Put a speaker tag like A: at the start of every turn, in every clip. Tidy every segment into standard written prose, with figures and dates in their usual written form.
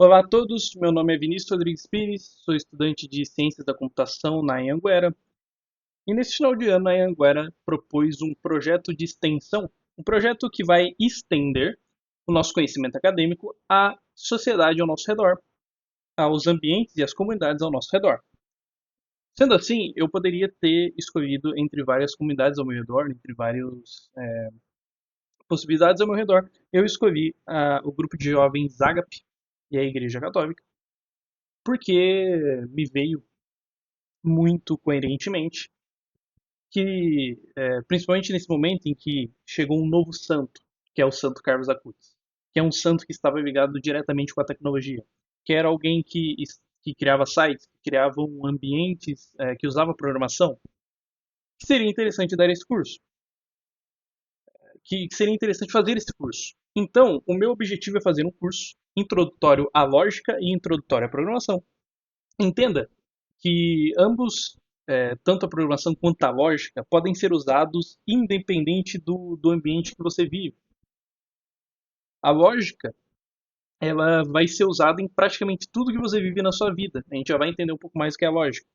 A: Olá a todos, meu nome é Vinícius Rodrigues Pires, sou estudante de Ciências da Computação na Anhanguera e nesse final de ano a Anhanguera propôs um projeto de extensão, um projeto que vai estender o nosso conhecimento acadêmico à sociedade ao nosso redor, aos ambientes e às comunidades ao nosso redor. Sendo assim, eu poderia ter escolhido entre várias comunidades ao meu redor, entre várias possibilidades ao meu redor, eu escolhi o grupo de jovens Ágape e a Igreja Católica, porque me veio muito coerentemente que, principalmente nesse momento em que chegou um novo santo, que é o Santo Carlos Acutis, que é um santo que estava ligado diretamente com a tecnologia, que era alguém que criava sites, que criava ambientes, que usava programação, que seria interessante dar esse curso, que seria interessante fazer esse curso. Então, o meu objetivo é fazer um curso introdutório à lógica e introdutório à programação. Entenda que ambos, tanto a programação quanto a lógica, podem ser usados independente do ambiente que você vive. A lógica, ela vai ser usada em praticamente tudo que você vive na sua vida. A gente já vai entender um pouco mais o que é a lógica.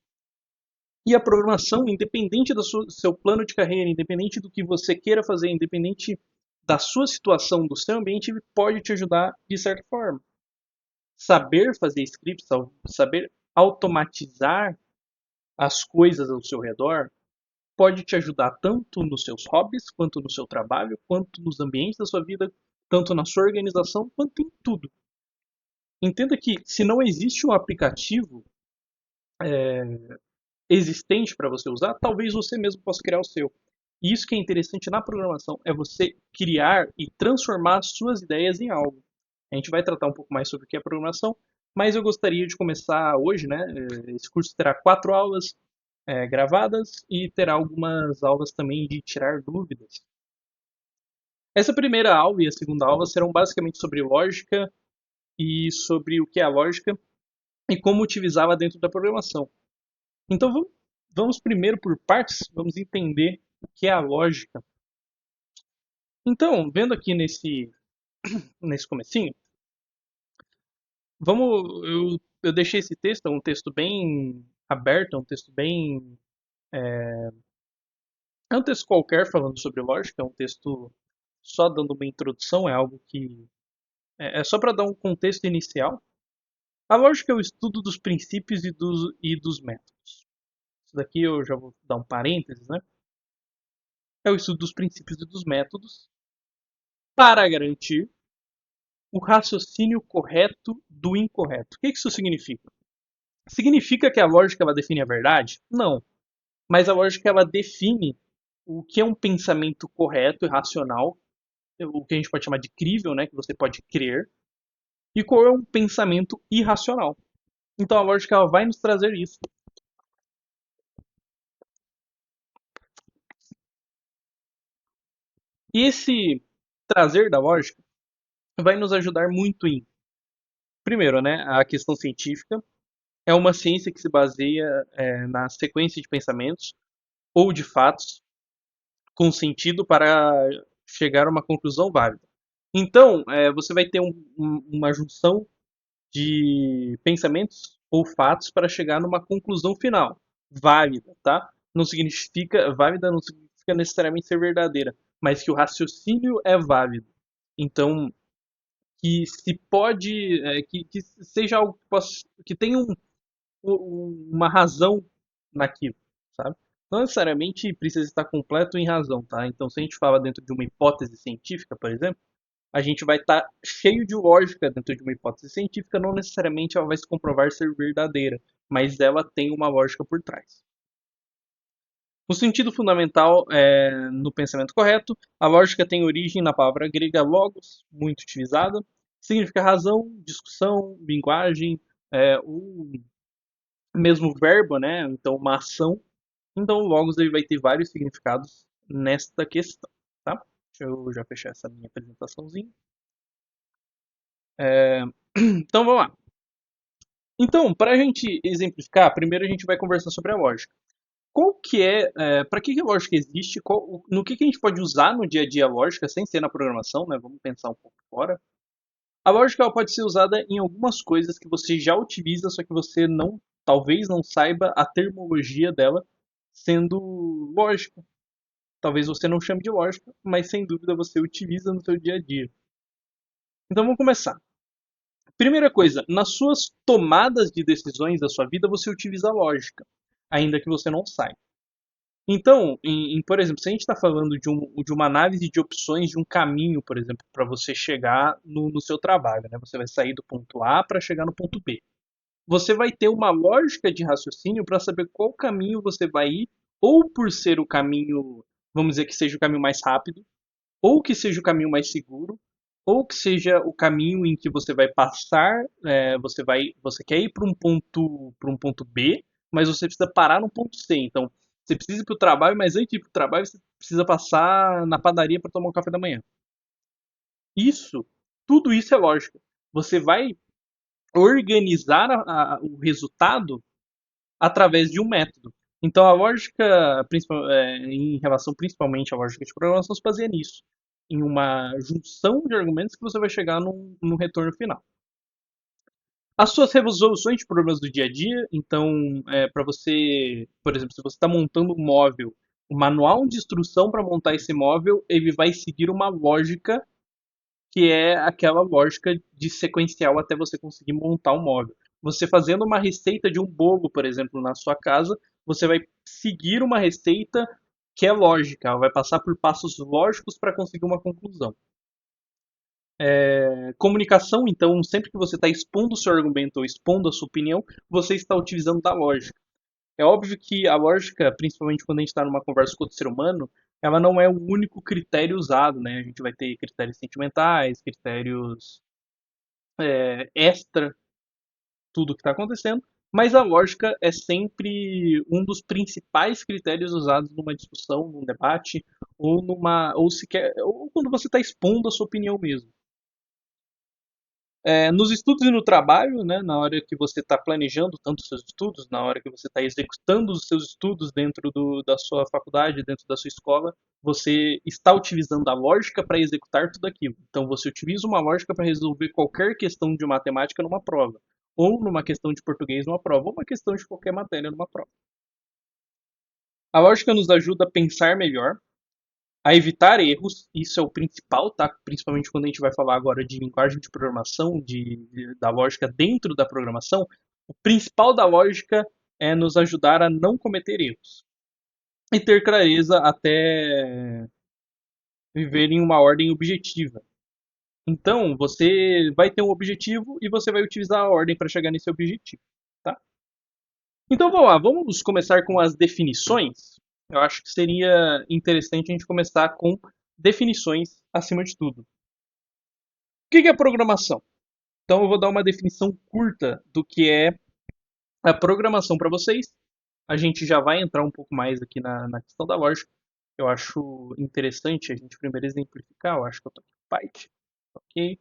A: E a programação, independente do seu plano de carreira, independente do que você queira fazer, independente da sua situação, do seu ambiente, ele pode te ajudar de certa forma. Saber fazer scripts, saber automatizar as coisas ao seu redor pode te ajudar tanto nos seus hobbies, quanto no seu trabalho, quanto nos ambientes da sua vida, tanto na sua organização, quanto em tudo. Entenda que se não existe um aplicativo existente para você usar, talvez você mesmo possa criar o seu. E isso que é interessante na programação é você criar e transformar suas ideias em algo. A gente vai tratar um pouco mais sobre o que é programação, mas eu gostaria de começar hoje, né? Esse curso terá 4 aulas gravadas e terá algumas aulas também de tirar dúvidas. Essa primeira aula e a segunda aula serão basicamente sobre lógica e sobre o que é a lógica e como utilizá-la dentro da programação. Então vamos primeiro por partes, vamos entender o que é a lógica. Então, vendo aqui nesse comecinho, eu deixei esse texto, é um texto bem aberto, é um texto bem é um texto qualquer falando sobre lógica, é um texto só dando uma introdução, é algo que é só para dar um contexto inicial. A lógica é o estudo dos princípios e dos métodos. Isso daqui eu já vou dar um parênteses, né? É o estudo dos princípios e dos métodos para garantir o raciocínio correto do incorreto. O que isso significa? Significa que a lógica ela define a verdade? Não. Mas a lógica ela define o que é um pensamento correto e racional, o que a gente pode chamar de crível, né, que você pode crer, e qual é um pensamento irracional. Então a lógica ela vai nos trazer isso. E esse trazer da lógica vai nos ajudar muito em, primeiro, né, a questão científica. É uma ciência que se baseia na sequência de pensamentos ou de fatos com sentido para chegar a uma conclusão válida. Então, você vai ter uma junção de pensamentos ou fatos para chegar numa conclusão final válida, tá? Não significa válida, não significa necessariamente ser verdadeira, mas que o raciocínio é válido. Então, que se pode, que seja algo que, que tenha uma razão naquilo, sabe? Não necessariamente precisa estar completo em razão, tá? Então, se a gente fala dentro de uma hipótese científica, por exemplo, a gente vai estar cheio de lógica dentro de uma hipótese científica, não necessariamente ela vai se comprovar ser verdadeira, mas ela tem uma lógica por trás. O sentido fundamental no pensamento correto, a lógica tem origem na palavra grega logos, muito utilizada, significa razão, discussão, linguagem, o mesmo verbo, né? Então, uma ação. Então, logos ele vai ter vários significados nesta questão, tá? Deixa eu já fechar essa minha apresentaçãozinha. Então, vamos lá. Então, para a gente exemplificar, primeiro a gente vai conversar sobre a lógica. Qual que para que a lógica existe? No que a gente pode usar no dia a dia a lógica, sem ser na programação, né? Vamos pensar um pouco fora. A lógica ela pode ser usada em algumas coisas que você já utiliza, só que você não, talvez não saiba a termologia dela sendo lógica. Talvez você não chame de lógica, mas sem dúvida você utiliza no seu dia a dia. Então vamos começar. Primeira coisa, nas suas tomadas de decisões da sua vida, você utiliza a lógica, ainda que você não saiba. Então, por exemplo, se a gente está falando de uma análise de opções de um caminho, por exemplo, para você chegar no seu trabalho, né? Você vai sair do ponto A para chegar no ponto B. Você vai ter uma lógica de raciocínio para saber qual caminho você vai ir, ou por ser o caminho, vamos dizer que seja o caminho mais rápido, ou que seja o caminho mais seguro, ou que seja o caminho em que você vai passar, você quer ir para um ponto B, mas você precisa parar no ponto C. Então, você precisa ir para o trabalho, mas antes de ir para o trabalho, você precisa passar na padaria para tomar um café da manhã. Isso, tudo isso é lógica. Você vai organizar o resultado através de um método. Então a lógica, em relação principalmente à lógica de programação, se baseia nisso, em uma junção de argumentos que você vai chegar num retorno final. As suas resoluções de problemas do dia a dia, então, para você, por exemplo, se você está montando um móvel, o manual de instrução para montar esse móvel, ele vai seguir uma lógica que é aquela lógica de sequencial até você conseguir montar um móvel. Você fazendo uma receita de um bolo, por exemplo, na sua casa, você vai seguir uma receita que é lógica, ela vai passar por passos lógicos para conseguir uma conclusão. Comunicação, então, sempre que você está expondo o seu argumento ou expondo a sua opinião, você está utilizando da lógica. É óbvio que a lógica, principalmente quando a gente está numa conversa com outro ser humano, ela não é o único critério usado, né? A gente vai ter critérios sentimentais, critérios extra tudo que está acontecendo, mas a lógica é sempre um dos principais critérios usados numa discussão, num debate, ou quando você está expondo a sua opinião mesmo. Nos estudos e no trabalho, né, na hora que você está planejando tanto os seus estudos, na hora que você está executando os seus estudos dentro da sua faculdade, dentro da sua escola, você está utilizando a lógica para executar tudo aquilo. Então você utiliza uma lógica para resolver qualquer questão de matemática numa prova, ou numa questão de português numa prova, ou uma questão de qualquer matéria numa prova. A lógica nos ajuda a pensar melhor, a evitar erros, isso é o principal, tá? Principalmente quando a gente vai falar agora de linguagem de programação, da lógica dentro da programação, o principal da lógica é nos ajudar a não cometer erros e ter clareza até viver em uma ordem objetiva. Então, você vai ter um objetivo e você vai utilizar a ordem para chegar nesse objetivo, tá? Então, vamos lá, vamos começar com as definições. Eu acho que seria interessante a gente começar com definições acima de tudo. O que é programação? Então eu vou dar uma definição curta do que é a programação para vocês. A gente já vai entrar um pouco mais aqui na questão da lógica. Eu acho interessante a gente primeiro exemplificar. Eu acho que eu estou aqui com Python. Ok.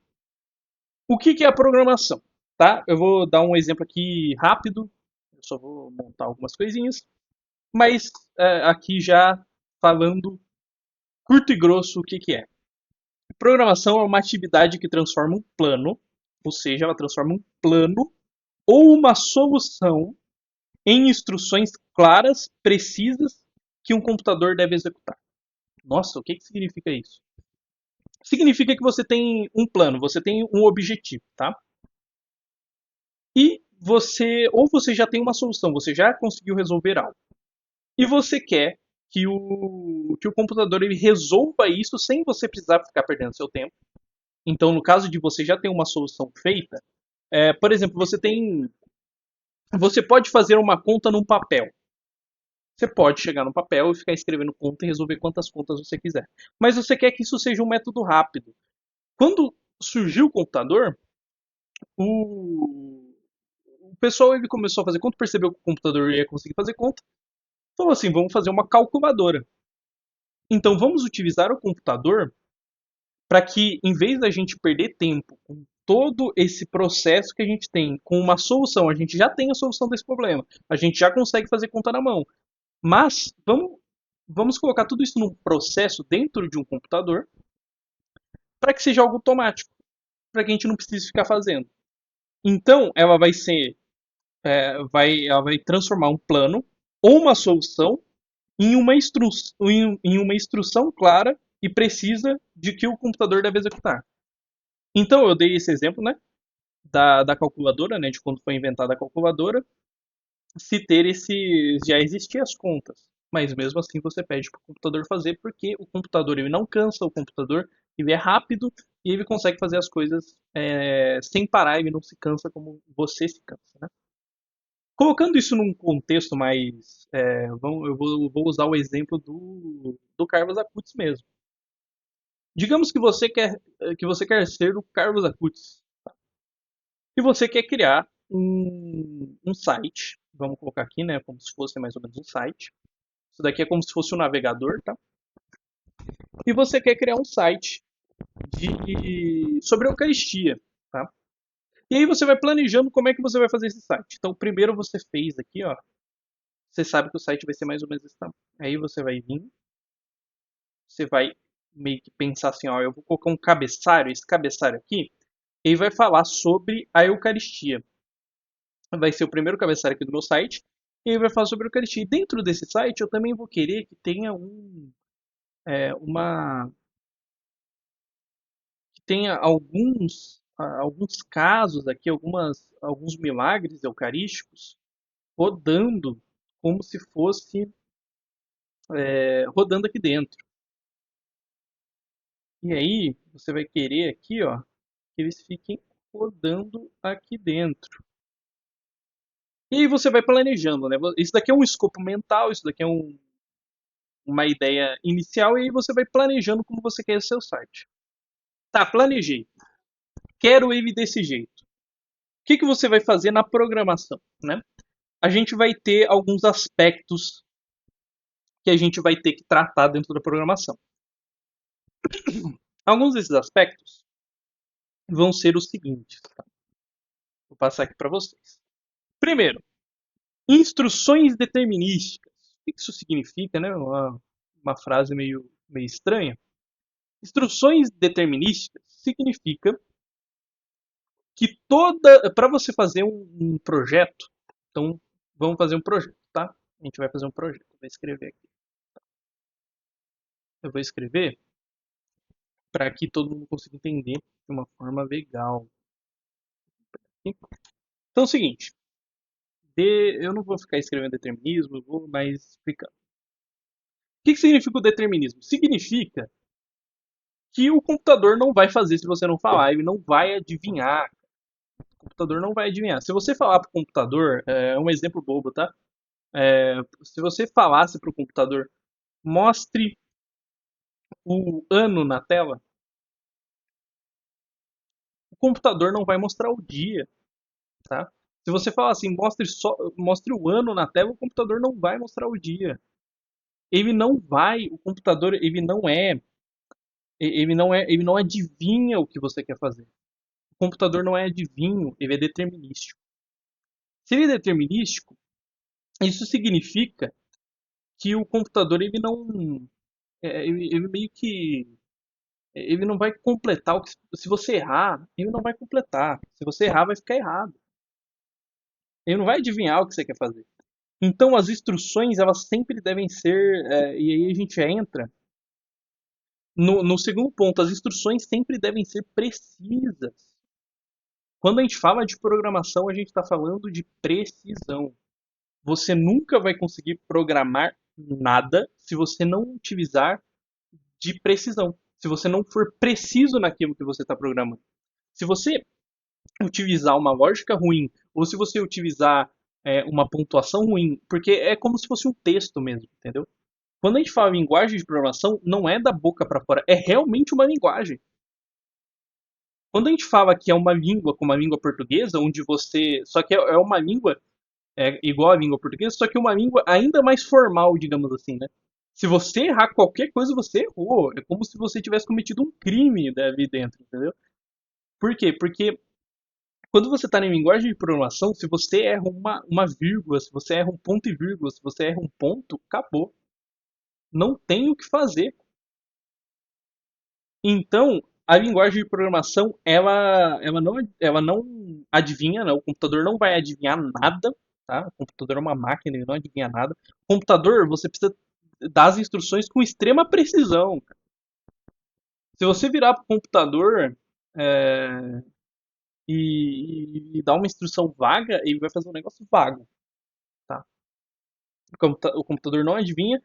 A: O que é a programação? Tá? Eu vou dar um exemplo aqui rápido. Eu só vou montar algumas coisinhas. Mas aqui já falando curto e grosso o que é. Programação é uma atividade que transforma um plano, ou seja, ela transforma um plano ou uma solução em instruções claras, precisas, que um computador deve executar. Nossa, o que significa isso? Significa que você tem um plano, você tem um objetivo, tá? E ou você já tem uma solução, você já conseguiu resolver algo. E você quer que o computador ele resolva isso sem você precisar ficar perdendo seu tempo. Então, no caso de você já ter uma solução feita, por exemplo, você pode fazer uma conta num papel. Você pode chegar no papel e ficar escrevendo conta e resolver quantas contas você quiser. Mas você quer que isso seja um método rápido. Quando surgiu o computador, o pessoal ele começou a fazer conta, percebeu que o computador ia conseguir fazer conta, falou assim, vamos fazer uma calculadora. Então vamos utilizar o computador para que, em vez da gente perder tempo com todo esse processo que a gente tem, com uma solução, a gente já tem a solução desse problema, a gente já consegue fazer conta na mão. Mas vamos colocar tudo isso num processo dentro de um computador para que seja algo automático. para que a gente não precise ficar fazendo. Então, ela vai ser, ela vai transformar um plano ou uma solução em uma instrução clara e precisa de que o computador deve executar. Então, eu dei esse exemplo, né, da calculadora, né, de quando foi inventada a calculadora, se ter esse, já existiam as contas, mas mesmo assim você pede para o computador fazer, porque o computador ele não cansa, o computador ele é rápido e ele consegue fazer as coisas sem parar, ele não se cansa como você se cansa, né? Colocando isso num contexto mais, vou usar o exemplo do Carlos Acutis mesmo. Digamos que você quer ser o Carlos Acutis e você quer criar um site, vamos colocar aqui, né, como se fosse mais ou menos um site. Isso daqui é como se fosse um navegador, tá? E você quer criar um site sobre a Eucaristia, tá? E aí você vai planejando como é que você vai fazer esse site. Então, primeiro você fez aqui, ó. Você sabe que o site vai ser mais ou menos esse tamanho. Aí você vai vir, você vai meio que pensar assim, ó, eu vou colocar um cabeçalho, esse cabeçalho aqui, ele vai falar sobre a Eucaristia. Vai ser o primeiro cabeçalho aqui do meu site, e ele vai falar sobre a Eucaristia. E dentro desse site eu também vou querer que tenha uma que tenha alguns casos aqui, alguns milagres eucarísticos rodando como se fosse rodando aqui dentro. E aí você vai querer aqui, ó, que eles fiquem rodando aqui dentro. E aí você vai planejando, né? Isso daqui é um escopo mental, isso daqui é uma ideia inicial, e aí você vai planejando como você quer o seu site. Tá, planejei. Quero ele desse jeito. O que você vai fazer na programação, né? A gente vai ter alguns aspectos que a gente vai ter que tratar dentro da programação. Alguns desses aspectos vão ser os seguintes. Tá? Vou passar aqui para vocês. Primeiro, instruções determinísticas. O que isso significa, né? Uma frase meio estranha. Instruções determinísticas significa que para você fazer um projeto, então vamos fazer um projeto, tá? A gente vai fazer um projeto. Vou escrever aqui. Eu vou escrever para que todo mundo consiga entender de uma forma legal. Então é o seguinte, eu não vou ficar escrevendo determinismo, eu vou mais explicar. O que significa o determinismo? Significa que o computador não vai fazer se você não falar, ele não vai adivinhar. O computador não vai adivinhar. Se você falar para o computador, é um exemplo bobo, tá? Se você falasse para o computador, mostre o ano na tela, o computador não vai mostrar o dia, tá? Se você falar assim, mostre o ano na tela, o computador não vai mostrar o dia. O computador, ele não adivinha o que você quer fazer. O computador não é adivinho, ele é determinístico. Se ele é determinístico, isso significa que o computador ele meio que ele não vai completar se você errar, ele não vai completar. Se você errar, vai ficar errado. Ele não vai adivinhar o que você quer fazer. Então, as instruções, elas sempre devem ser, e aí a gente entra no segundo ponto, as instruções sempre devem ser precisas. Quando a gente fala de programação, a gente está falando de precisão. Você nunca vai conseguir programar nada se você não utilizar de precisão. Se você não for preciso naquilo que você está programando. Se você utilizar uma lógica ruim, ou se você utilizar uma pontuação ruim, porque é como se fosse um texto mesmo, entendeu? Quando a gente fala em linguagem de programação, não é da boca para fora, é realmente uma linguagem. Quando a gente fala que é uma língua como a língua portuguesa, onde você. Só que é uma língua igual à língua portuguesa, só que uma língua ainda mais formal, digamos assim, né? Se você errar qualquer coisa, você errou. É como se você tivesse cometido um crime ali dentro, entendeu? Por quê? Porque quando você está em linguagem de programação, se você erra uma vírgula, se você erra um ponto e vírgula, se você erra um ponto, acabou. Não tem o que fazer. Então, A linguagem de programação, ela não adivinha, né? O computador não vai adivinhar nada, tá? O computador é uma máquina, ele não adivinha nada. O computador, você precisa dar as instruções com extrema precisão. Se você virar para o computador é, e dar uma instrução vaga, ele vai fazer um negócio vago, tá? O computador não adivinha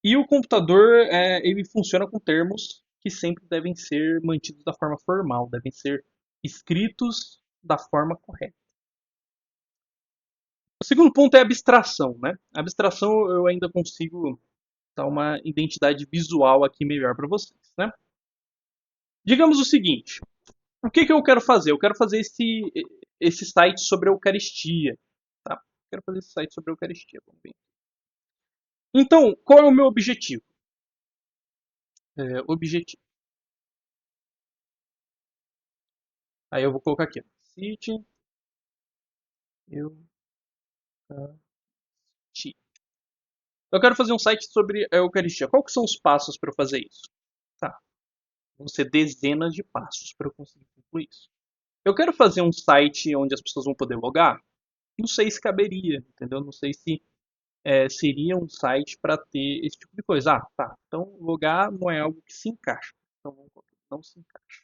A: e o computador ele funciona com termos que sempre devem ser mantidos da forma formal, devem ser escritos da forma correta. O segundo ponto é a abstração, né? A abstração eu ainda consigo dar uma identidade visual aqui melhor para vocês, né? Digamos o seguinte: o que eu quero fazer? Eu quero fazer esse site sobre a Eucaristia, tá? Eu quero fazer esse site sobre a Eucaristia, vamos ver. Então, qual é o meu objetivo? Objetivo. Aí eu vou colocar aqui, ó, site Eucaristia. Eu quero fazer um site sobre a Eucaristia. Quais que são os passos para eu fazer isso? Tá, vão ser dezenas de passos para eu conseguir concluir isso. Eu quero fazer um site onde as pessoas vão poder logar? Não sei se caberia, entendeu? Não sei se seria um site para ter esse tipo de coisa. Ah, tá. Então, logar não é algo que se encaixa. Então, vamos colocar, não se encaixa.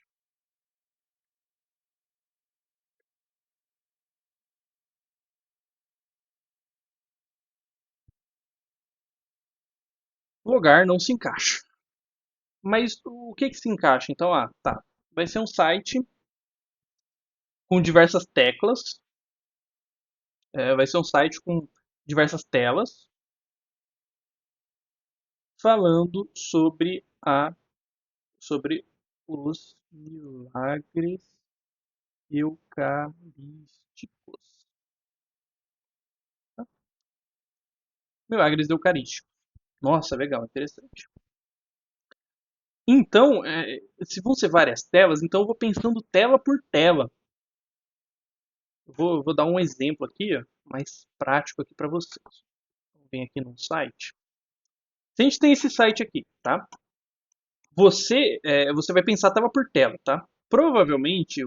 A: Logar não se encaixa. Mas o que se encaixa? Então, tá. Vai ser um site com diversas teclas. Vai ser um site com diversas telas falando sobre os milagres eucarísticos. Tá? Milagres eucarísticos. Nossa, legal, interessante. Então, se vão ser várias telas, então eu vou pensando tela por tela. Eu vou dar um exemplo aqui, ó, mais prático aqui para vocês. Vem aqui no site. Se a gente tem esse site aqui, tá? Você vai pensar tela por tela, tá? Provavelmente,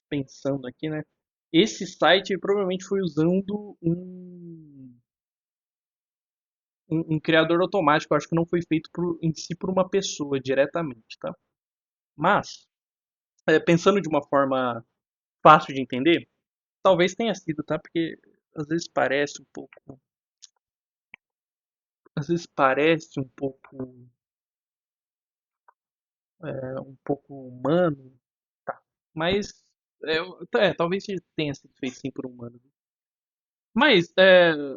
A: pensando aqui, né? Esse site provavelmente foi usando um criador automático. Eu acho que não foi feito em si por uma pessoa diretamente, tá? Mas, pensando de uma forma fácil de entender, talvez tenha sido, tá? Porque às vezes parece um pouco, às vezes parece um pouco humano, tá? Mas talvez tenha sido feito sim por um humano. Mas,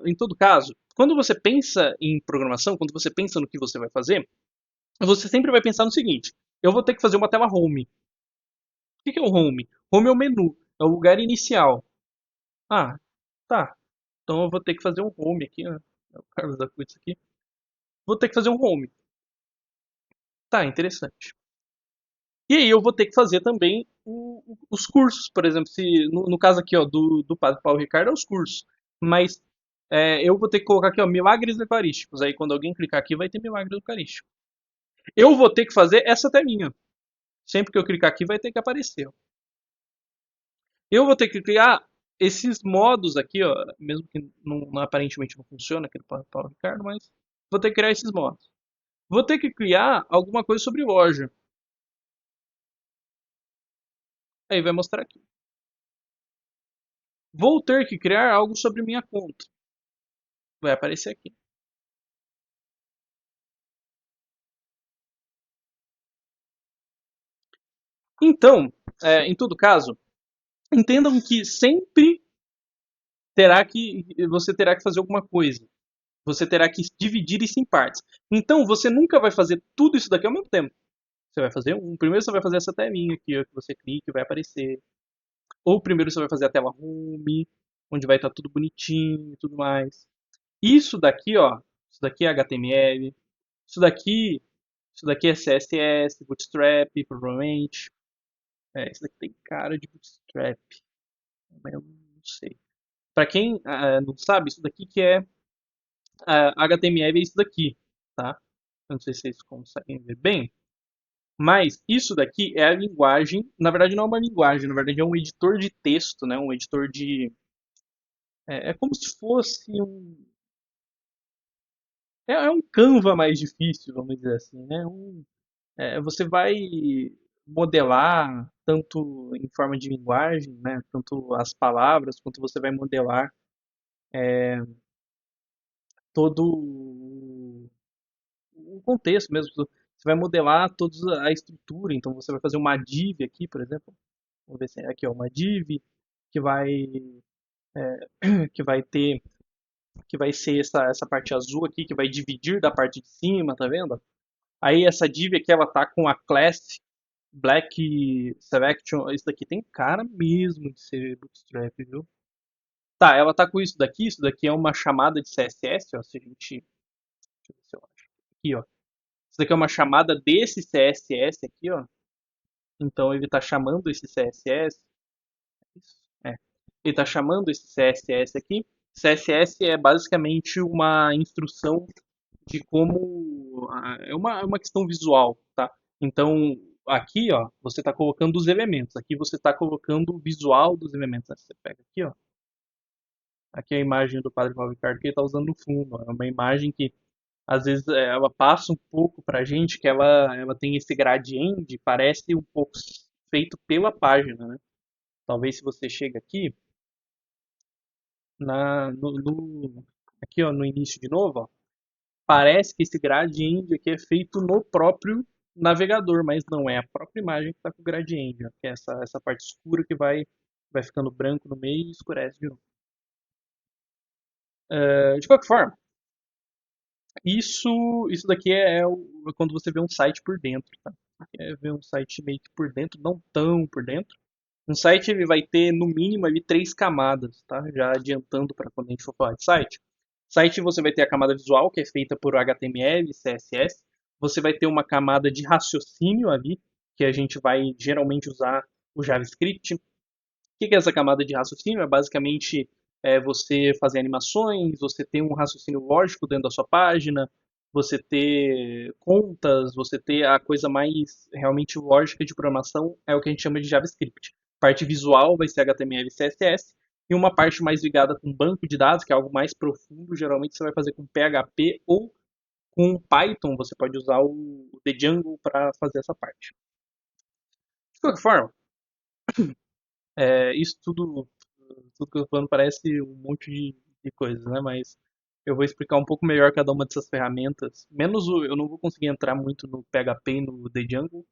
A: em todo caso, quando você pensa em programação, quando você pensa no que você vai fazer, você sempre vai pensar no seguinte: eu vou ter que fazer uma tela home. O que é o home? Home é o menu, é o lugar inicial. Ah, tá. Então eu vou ter que fazer um home aqui, né? É o Carlos Acutis aqui. Vou ter que fazer um home. Tá, interessante. E aí eu vou ter que fazer também os cursos, por exemplo, se no caso aqui ó, do Padre Paulo Ricardo é os cursos. Mas eu vou ter que colocar aqui ó, milagres eucarísticos. Aí quando alguém clicar aqui vai ter milagre eucarístico. Eu vou ter que fazer essa telinha. Sempre que eu clicar aqui vai ter que aparecer. Ó. Eu vou ter que criar esses modos aqui, ó, mesmo que aparentemente não funciona aqui do Padre Paulo Ricardo, mas vou ter que criar esses modos. Vou ter que criar alguma coisa sobre loja. Aí vai mostrar aqui. Vou ter que criar algo sobre minha conta. Vai aparecer aqui. Então, em todo caso, entendam que sempre você terá que fazer alguma coisa. Você terá que dividir isso em partes. Então, você nunca vai fazer tudo isso daqui ao mesmo tempo. Você vai fazer primeiro você vai fazer essa telinha aqui, ó, que você clica e vai aparecer. Ou primeiro você vai fazer a tela home, onde vai estar tudo bonitinho e tudo mais. Isso daqui, ó, isso daqui é HTML, isso daqui, isso daqui é CSS, Bootstrap, provavelmente. Isso daqui tem cara de Bootstrap, mas eu não sei. Para quem não sabe, isso daqui que é HTML é isso daqui, tá? Eu não sei se vocês conseguem ver bem. Mas isso daqui é a linguagem, na verdade não é uma linguagem, na verdade é um editor de texto, né? Um editor de. É como se fosse um. É um Canva mais difícil, vamos dizer assim, né? Você vai modelar tanto em forma de linguagem, né? Tanto as palavras, quanto você vai modelar todo o contexto mesmo. Você vai modelar toda a estrutura, então você vai fazer uma div aqui, por exemplo. Vamos ver se é aqui, ó, uma div que vai que vai ter que vai ser essa parte azul aqui que vai dividir da parte de cima, tá vendo? Aí essa div aqui ela tá com a class Black Selection. Isso daqui tem cara mesmo de ser Bootstrap, viu? Tá, ela tá com isso daqui é uma chamada de CSS, ó, se a gente, deixa eu ver se eu acho. Aqui, ó. Isso daqui é uma chamada desse CSS aqui, ó. Então ele tá chamando esse CSS. É. Ele tá chamando esse CSS aqui. CSS é basicamente uma instrução de como é uma questão visual, tá? Então, aqui, ó, você está colocando os elementos. Aqui você está colocando o visual dos elementos. Você pega aqui, ó. Aqui é a imagem do Padre Paulo Ricardo que ele está usando no fundo. Ó. É uma imagem que às vezes ela passa um pouco pra gente que ela tem esse gradiente, parece um pouco feito pela página, né? Talvez se você chega aqui aqui ó, no início de novo, ó, parece que esse gradiente aqui é feito no próprio navegador, mas não é a própria imagem que está com o gradiente, ó, que é essa parte escura que vai ficando branco no meio e escurece de novo. De qualquer forma, isso daqui é quando você vê um site por dentro, tá? É ver um site meio que por dentro, não tão por dentro. Um site ele vai ter no mínimo ali três camadas, tá? Já adiantando para quando a gente for falar de site. Site você vai ter a camada visual, que é feita por HTML, CSS. Você vai ter uma camada de raciocínio ali, que a gente vai geralmente usar o JavaScript. Que é essa camada de raciocínio? É basicamente você fazer animações, você ter um raciocínio lógico dentro da sua página, você ter contas, você ter a coisa mais realmente lógica de programação, é o que a gente chama de JavaScript. Parte visual vai ser HTML e CSS, e uma parte mais ligada com banco de dados, que é algo mais profundo, geralmente você vai fazer com PHP ou com Python, você pode usar o Django para fazer essa parte. De qualquer forma, isso tudo que eu tô falando parece um monte de coisas, né? Mas eu vou explicar um pouco melhor cada uma dessas ferramentas. Eu não vou conseguir entrar muito no PHP e no Django,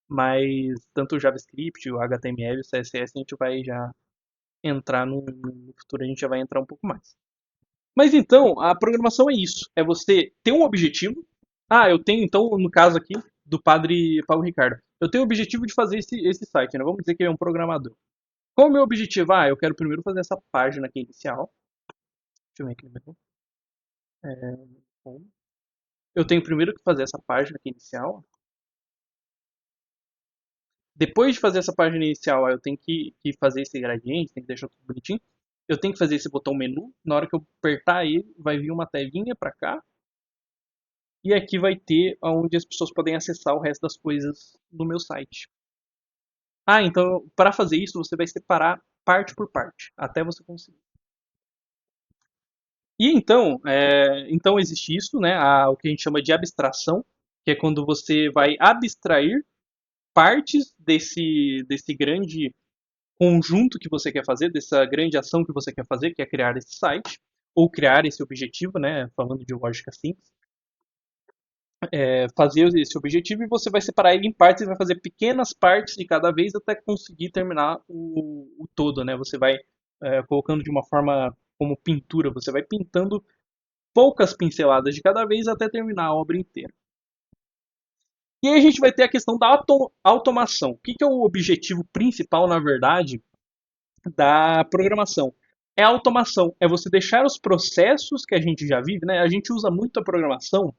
A: mas tanto o JavaScript, o HTML, o CSS a gente vai já entrar no futuro, a gente já vai entrar um pouco mais. Mas então, a programação é isso, é você ter um objetivo. Ah, eu tenho então, no caso aqui do Padre Paulo Ricardo, eu tenho o objetivo de fazer esse site, né? Vamos dizer que ele é um programador. Qual é o meu objetivo? Ah, eu quero primeiro fazer essa página aqui inicial. Deixa eu ver aqui no meu. Bom. Eu tenho primeiro que fazer essa página aqui inicial. Depois de fazer essa página inicial, eu tenho que fazer esse gradiente, tem que deixar tudo bonitinho. Eu tenho que fazer esse botão menu. Na hora que eu apertar ele, vai vir uma telinha para cá. E aqui vai ter onde as pessoas podem acessar o resto das coisas do meu site. Ah, então para fazer isso você vai separar parte por parte, até você conseguir. E então existe isso, né? O que a gente chama de abstração, que é quando você vai abstrair partes desse grande conjunto que você quer fazer, dessa grande ação que você quer fazer, que é criar esse site, ou criar esse objetivo, né? Falando de lógica simples, fazer esse objetivo e você vai separar ele em partes e vai fazer pequenas partes de cada vez até conseguir terminar o todo, né? Você vai colocando de uma forma como pintura, você vai pintando poucas pinceladas de cada vez até terminar a obra inteira. E aí a gente vai ter a questão da automação. O que é o objetivo principal, na verdade, da programação? É a automação, é você deixar os processos que a gente já vive, né? A gente usa muito a programação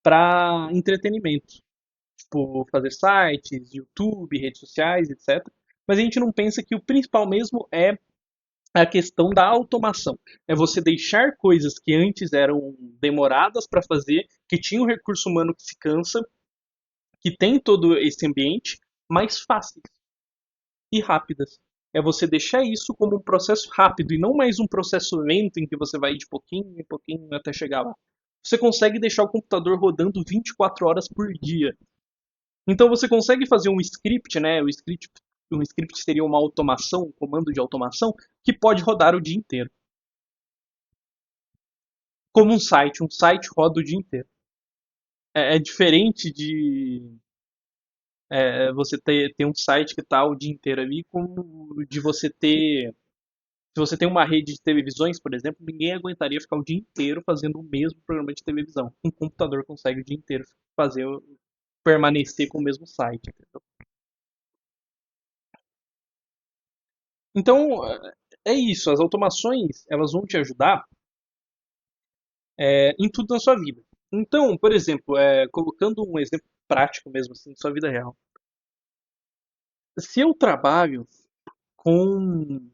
A: para entretenimento, tipo fazer sites, YouTube, redes sociais, etc. Mas a gente não pensa que o principal mesmo é a questão da automação. É você deixar coisas que antes eram demoradas para fazer, que tinham um recurso humano que se cansa, que tem todo esse ambiente mais fáceis e rápidas. É você deixar isso como um processo rápido e não mais um processo lento em que você vai de pouquinho em pouquinho até chegar lá. Você consegue deixar o computador rodando 24 horas por dia. Então você consegue fazer um script, né? Um script seria uma automação, um comando de automação que pode rodar o dia inteiro. Como um site roda o dia inteiro. É diferente de você ter um site que está o dia inteiro ali, como de você ter. Se você tem uma rede de televisões, por exemplo, ninguém aguentaria ficar o dia inteiro fazendo o mesmo programa de televisão. Um computador consegue o dia inteiro fazer permanecer com o mesmo site. Entendeu? Então, é isso. As automações elas vão te ajudar em tudo na sua vida. Então, por exemplo, colocando um exemplo prático mesmo assim, de sua vida real. Se eu trabalho com,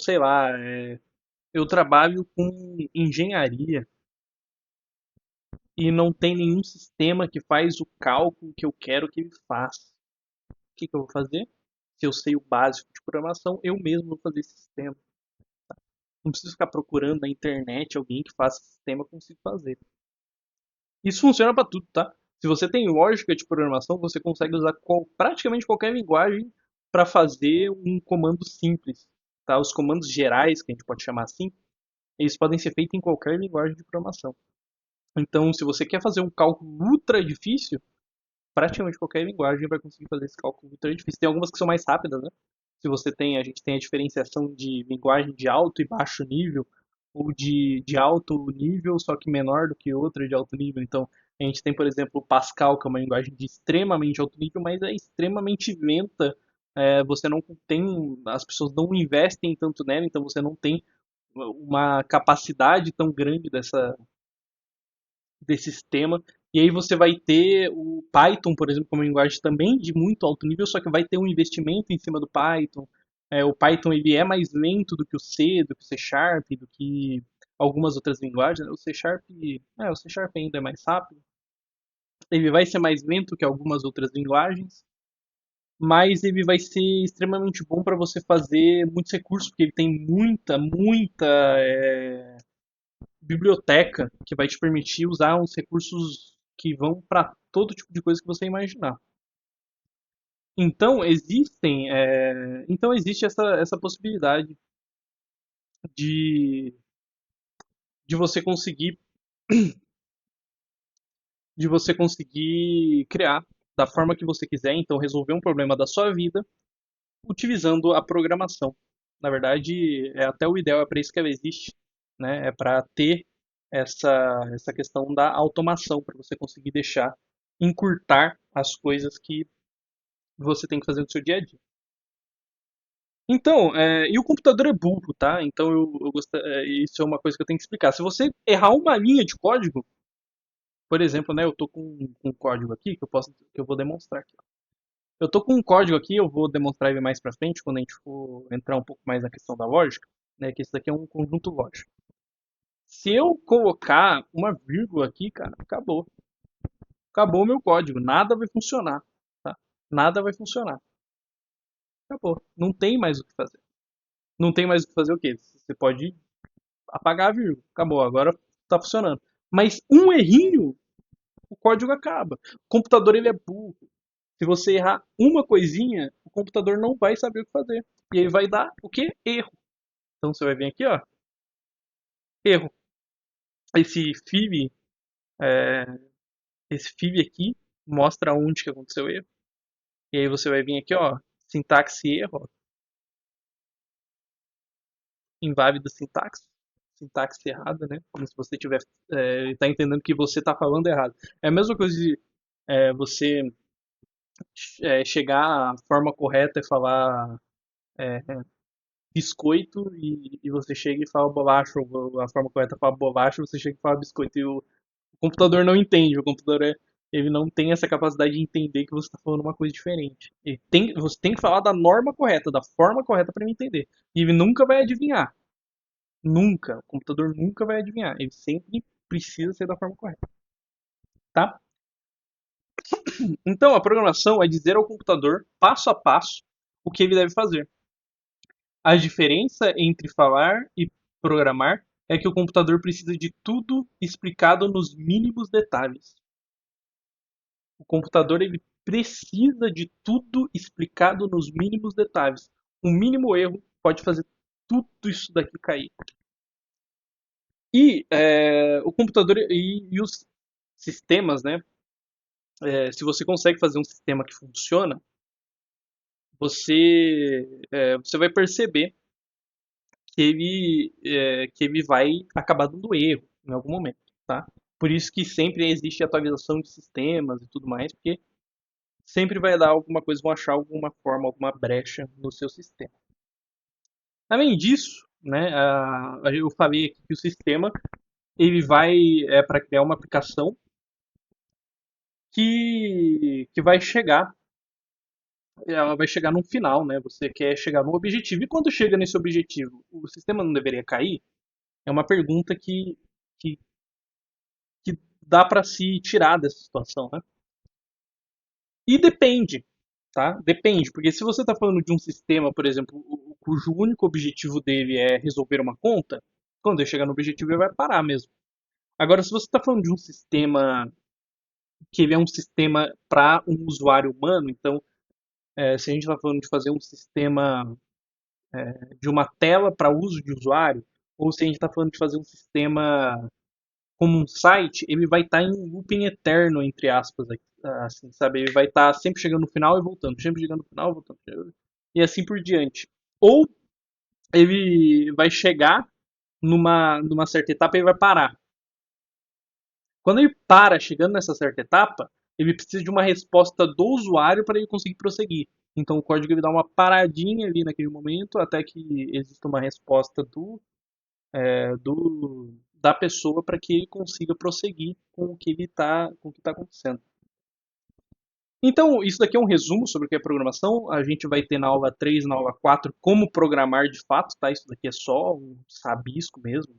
A: sei lá, eu trabalho com engenharia e não tem nenhum sistema que faz o cálculo que eu quero que ele faça. O que eu vou fazer? Se eu sei o básico de programação, eu mesmo vou fazer esse sistema. Não preciso ficar procurando na internet alguém que faça esse sistema, eu consigo fazer. Isso funciona para tudo, tá? Se você tem lógica de programação, você consegue usar praticamente qualquer linguagem para fazer um comando simples. Tá? Os comandos gerais, que a gente pode chamar assim, eles podem ser feitos em qualquer linguagem de programação. Então, se você quer fazer um cálculo ultra difícil, praticamente qualquer linguagem vai conseguir fazer esse cálculo ultra difícil. Tem algumas que são mais rápidas, né? Se você tem, a gente tem a diferenciação de linguagem de alto e baixo nível, ou de alto nível, só que menor do que outra de alto nível. Então, a gente tem, por exemplo, o Pascal, que é uma linguagem de extremamente alto nível, mas é extremamente lenta. Você não tem, as pessoas não investem tanto nela, então você não tem uma capacidade tão grande desse sistema. E aí você vai ter o Python, por exemplo, como linguagem também de muito alto nível, só que vai ter um investimento em cima do Python. O Python ele é mais lento do que o C, do que o C Sharp, do que algumas outras linguagens. O C Sharp ainda é mais rápido. Ele vai ser mais lento que algumas outras linguagens, mas ele vai ser extremamente bom para você fazer muitos recursos, porque ele tem muita biblioteca que vai te permitir usar uns recursos que vão para todo tipo de coisa que você imaginar. Então existe essa possibilidade de, de você conseguir de você conseguir criar da forma que você quiser, então resolver um problema da sua vida utilizando a programação. Na verdade, até o ideal é para isso que ela existe, né? É para ter essa questão da automação, para você conseguir deixar encurtar as coisas que você tem que fazer no seu dia a dia. Então, e o computador é burro, tá? Então isso é uma coisa que eu tenho que explicar. Se você errar uma linha de código, por exemplo, né, eu tô com um código aqui que eu vou demonstrar aqui. Eu tô com um código aqui, eu vou demonstrar ele mais pra frente quando a gente for entrar um pouco mais na questão da lógica, né? Que isso daqui é um conjunto lógico. Se eu colocar uma vírgula aqui, cara, acabou. Acabou o meu código, nada vai funcionar, tá? Nada vai funcionar. Acabou. Não tem mais o que fazer. Não tem mais o que fazer o quê? Você pode apagar a vírgula. Acabou, agora tá funcionando. Mas um errinho, o código acaba. O computador ele é burro. Se você errar uma coisinha, o computador não vai saber o que fazer. E aí vai dar o quê? Erro. Então você vai vir aqui, ó, erro. Esse fib, é, esse fib aqui mostra onde que aconteceu o erro. E aí você vai vir aqui, ó, sintaxe erro, ó, inválida sintaxe, sintaxe errada, né? Como se você tivesse, tá entendendo que você tá falando errado. É a mesma coisa de você chegar à forma correta e falar é, biscoito e você chega e fala bolacha, ou a forma correta fala bolacha, você chega e fala biscoito. E o computador não entende, o computador ele não tem essa capacidade de entender que você está falando uma coisa diferente. Você tem que falar da norma correta, da forma correta para ele entender. E ele nunca vai adivinhar. Nunca. O computador nunca vai adivinhar. Ele sempre precisa ser da forma correta. Tá? Então, a programação é dizer ao computador, passo a passo, o que ele deve fazer. A diferença entre falar e programar é que o computador precisa de tudo explicado nos mínimos detalhes. O computador ele precisa de tudo explicado nos mínimos detalhes. Um mínimo erro pode fazer tudo isso daqui cair. E o computador e os sistemas, né? Se você consegue fazer um sistema que funciona, você vai perceber que ele vai acabar dando erro em algum momento, tá? Por isso que sempre existe atualização de sistemas e tudo mais, porque sempre vai dar alguma coisa, vão achar alguma forma, alguma brecha no seu sistema. Além disso, né, eu falei aqui que o sistema ele vai para criar uma aplicação que vai chegar, ela vai chegar num final, né? Você quer chegar num objetivo e quando chega nesse objetivo, o sistema não deveria cair? É uma pergunta que, que dá para se tirar dessa situação, né? E depende, tá? Depende, porque se você está falando de um sistema, por exemplo, cujo único objetivo dele é resolver uma conta, quando ele chegar no objetivo ele vai parar mesmo. Agora, se você está falando de um sistema que ele é um sistema para um usuário humano, então, se a gente está falando de fazer um sistema de uma tela para uso de usuário, ou se a gente está falando de fazer um sistema como um site, ele vai estar em um looping eterno, entre aspas, assim, sabe? Ele vai estar sempre chegando no final e voltando, sempre chegando no final e voltando, e assim por diante. Ou ele vai chegar numa certa etapa e ele vai parar. Quando ele para chegando nessa certa etapa, ele precisa de uma resposta do usuário para ele conseguir prosseguir. Então o código ele dá uma paradinha ali naquele momento até que exista uma resposta da pessoa para que ele consiga prosseguir com o que está acontecendo. Então, isso daqui é um resumo sobre o que é programação. A gente vai ter na aula 3 e na aula 4 como programar de fato, tá? Isso daqui é só um sabisco mesmo,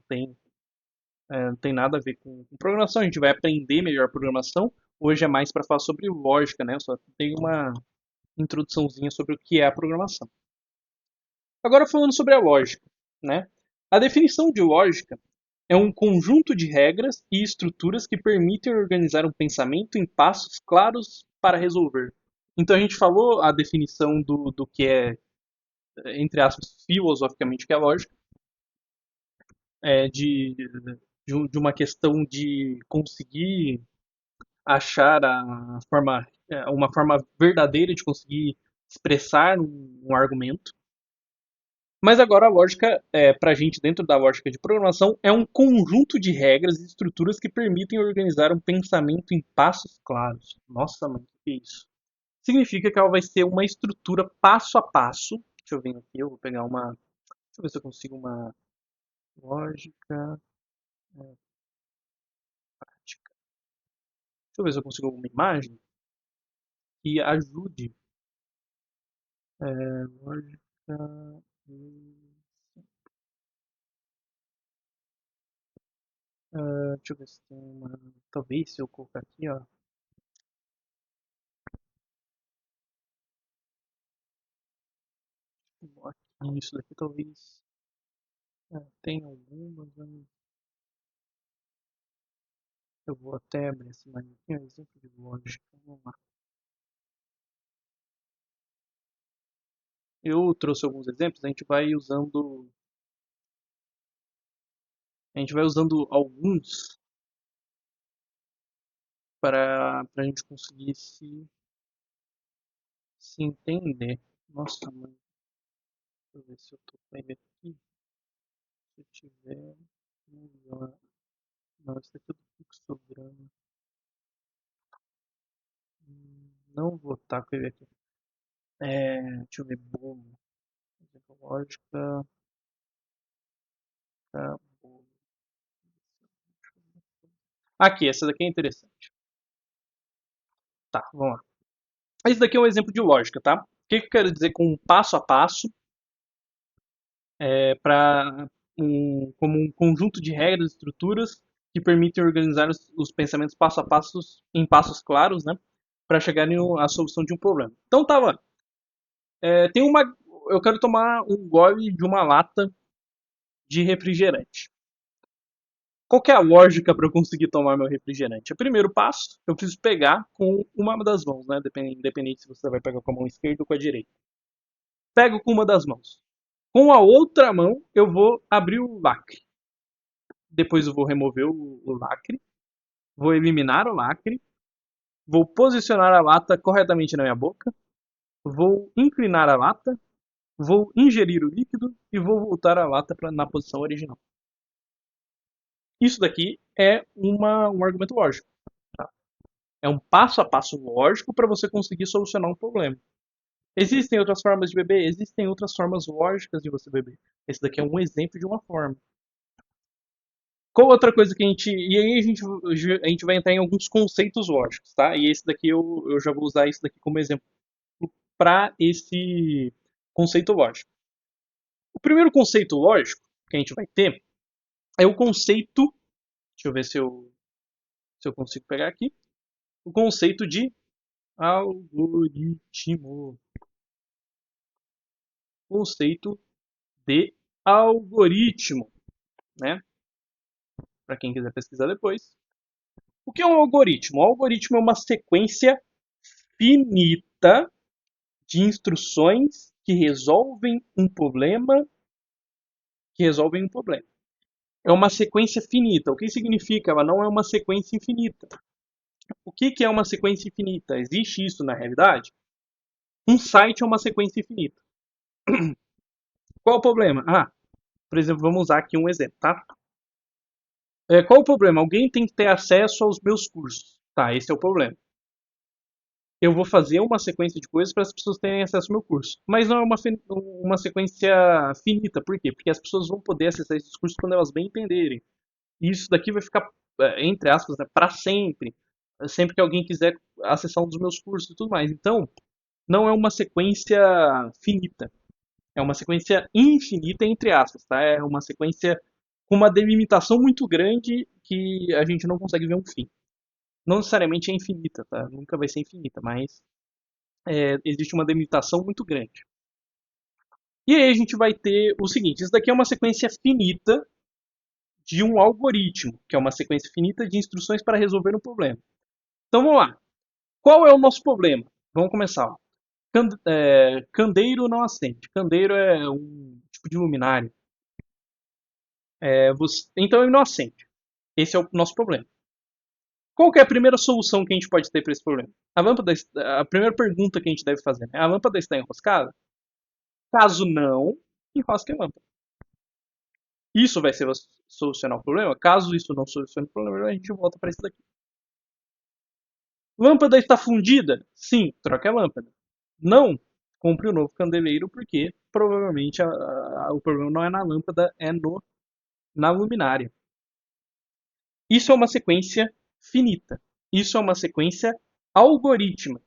A: não tem nada a ver com programação. A gente vai aprender melhor programação. Hoje é mais para falar sobre lógica, né? Só tem uma introduçãozinha sobre o que é a programação. Agora falando sobre a lógica, né? A definição de lógica é um conjunto de regras e estruturas que permitem organizar um pensamento em passos claros para resolver. Então a gente falou a definição do que é, entre aspas, filosoficamente, que é lógica, é de uma questão de conseguir achar uma forma verdadeira de conseguir expressar um argumento. Mas agora a lógica, para a gente, dentro da lógica de programação, é um conjunto de regras e estruturas que permitem organizar um pensamento em passos claros. Nossa, mano, o que é isso? Significa que ela vai ser uma estrutura passo a passo. Deixa eu ver aqui, eu vou pegar uma. Deixa eu ver se eu consigo uma lógica prática. Deixa eu ver se eu consigo alguma imagem que ajude. Lógica. Deixa eu ver se tem uma. Talvez se eu colocar aqui, ó. Aqui, isso daqui talvez. Tem algumas. Eu vou até abrir essa imagem aqui, um exemplo de lógica. Vamos lá. Eu trouxe alguns exemplos, a gente vai usando alguns para a gente conseguir se entender. Nossa, mãe, deixa eu ver se eu tô com ele aqui. Se eu tiver. Não, esse aqui é do fluxograma. Não vou estar com ele aqui. Deixa eu ver, bolo. Exemplo, lógica, bolo. Aqui, essa daqui é interessante. Tá, vamos lá. Esse daqui é um exemplo de lógica, tá? O que eu quero dizer com um passo a passo como um conjunto de regras e estruturas que permitem organizar os pensamentos passo a passo em passos claros, né? para chegar à solução de um problema. Então tá lá. Tem uma. Eu quero tomar um gole de uma lata de refrigerante. Qual que é a lógica para eu conseguir tomar meu refrigerante? O primeiro passo, eu preciso pegar com uma das mãos, né? Independente se você vai pegar com a mão esquerda ou com a direita. Pego com uma das mãos. Com a outra mão, eu vou abrir o lacre. Depois eu vou remover o lacre. Vou eliminar o lacre. Vou posicionar a lata corretamente na minha boca. Vou inclinar a lata. Vou ingerir o líquido e vou voltar a lata na posição original. Isso daqui é um argumento lógico. Tá? É um passo a passo lógico para você conseguir solucionar um problema. Existem outras formas de beber? Existem outras formas lógicas de você beber. Esse daqui é um exemplo de uma forma. Qual outra coisa que a gente. E aí a gente vai entrar em alguns conceitos lógicos, tá? E esse daqui eu já vou usar isso daqui como exemplo para esse conceito lógico. O primeiro conceito lógico que a gente vai ter é o conceito. Deixa eu ver se eu consigo pegar aqui. O conceito de algoritmo. Conceito de algoritmo, né? Para quem quiser pesquisar depois. O que é um algoritmo? O algoritmo é uma sequência finita de instruções que resolvem um problema. É uma sequência finita. O que significa? Ela não é uma sequência infinita. O que é uma sequência infinita? Existe isso na realidade? Um site é uma sequência infinita. Qual o problema? Por exemplo, vamos usar aqui um exemplo, tá? Qual o problema? Alguém tem que ter acesso aos meus cursos. Tá, esse é o problema. Eu vou fazer uma sequência de coisas para as pessoas terem acesso ao meu curso. Mas não é uma sequência finita. Por quê? Porque as pessoas vão poder acessar esses cursos quando elas bem entenderem. E isso daqui vai ficar, entre aspas, né, para sempre. Sempre que alguém quiser acessar um dos meus cursos e tudo mais. Então, não é uma sequência finita. É uma sequência infinita, entre aspas, tá? É uma sequência com uma delimitação muito grande que a gente não consegue ver um fim. Não necessariamente é infinita, tá? Nunca vai ser infinita, mas existe uma delimitação muito grande. E aí a gente vai ter o seguinte: isso daqui é uma sequência finita de um algoritmo, que é uma sequência finita de instruções para resolver um problema. Então vamos lá. Qual é o nosso problema? Vamos começar. Ó. Candeeiro não acende. Candeeiro é um tipo de luminária. Então ele não acende. Esse é o nosso problema. Qual que é a primeira solução que a gente pode ter para esse problema? A primeira pergunta que a gente deve fazer, né? A lâmpada está enroscada? Caso não, enrosque a lâmpada. Isso vai ser solucionar o problema? Caso isso não solucione o problema, a gente volta para isso daqui. Lâmpada está fundida? Sim, troque a lâmpada. Não, compre um novo candeeiro porque provavelmente o problema não é na lâmpada, é na luminária. Isso é uma sequência finita. Isso é uma sequência algorítmica.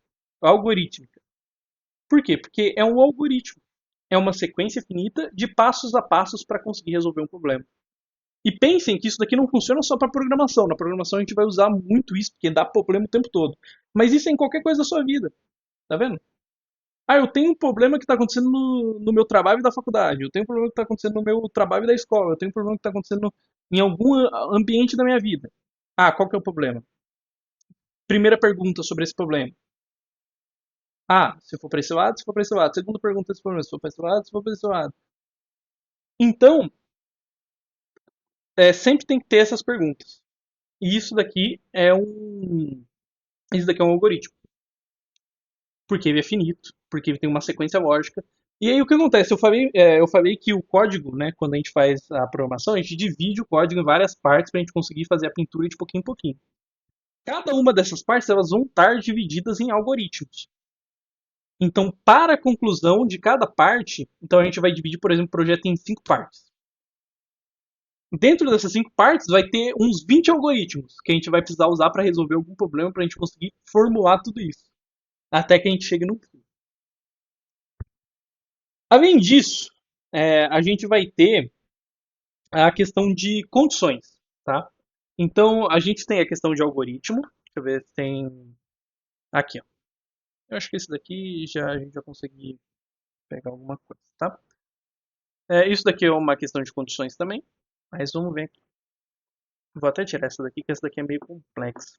A: Por quê? Porque é um algoritmo. É uma sequência finita de passos a passos para conseguir resolver um problema. E pensem que isso daqui não funciona só para programação. Na programação a gente vai usar muito isso, porque dá problema o tempo todo. Mas isso é em qualquer coisa da sua vida. Tá vendo? Eu tenho um problema que está acontecendo no meu trabalho da faculdade. Eu tenho um problema que está acontecendo no meu trabalho da escola. Eu tenho um problema que está acontecendo em algum ambiente da minha vida. Qual que é o problema? Primeira pergunta sobre esse problema. Se for para esse lado, se for para esse lado. Segunda pergunta desse problema. Se for para esse lado, se for para esse lado. Então, sempre tem que ter essas perguntas. E isso daqui é um algoritmo. Porque ele é finito, porque ele tem uma sequência lógica. E aí o que acontece? Eu falei que o código, né, quando a gente faz a programação, a gente divide o código em várias partes para a gente conseguir fazer a pintura de pouquinho em pouquinho. Cada uma dessas partes elas vão estar divididas em algoritmos. Então, para a conclusão de cada parte, então a gente vai dividir, por exemplo, o projeto em 5 partes. Dentro dessas 5 partes vai ter uns 20 algoritmos que a gente vai precisar usar para resolver algum problema para a gente conseguir formular tudo isso. Até que a gente chegue no fim. Além disso, a gente vai ter a questão de condições, tá? Então, a gente tem a questão de algoritmo. Deixa eu ver se tem. Aqui, ó. Eu acho que esse daqui a gente já conseguiu pegar alguma coisa, tá? Isso daqui é uma questão de condições também, mas vamos ver aqui. Vou até tirar essa daqui, que essa daqui é meio complexa.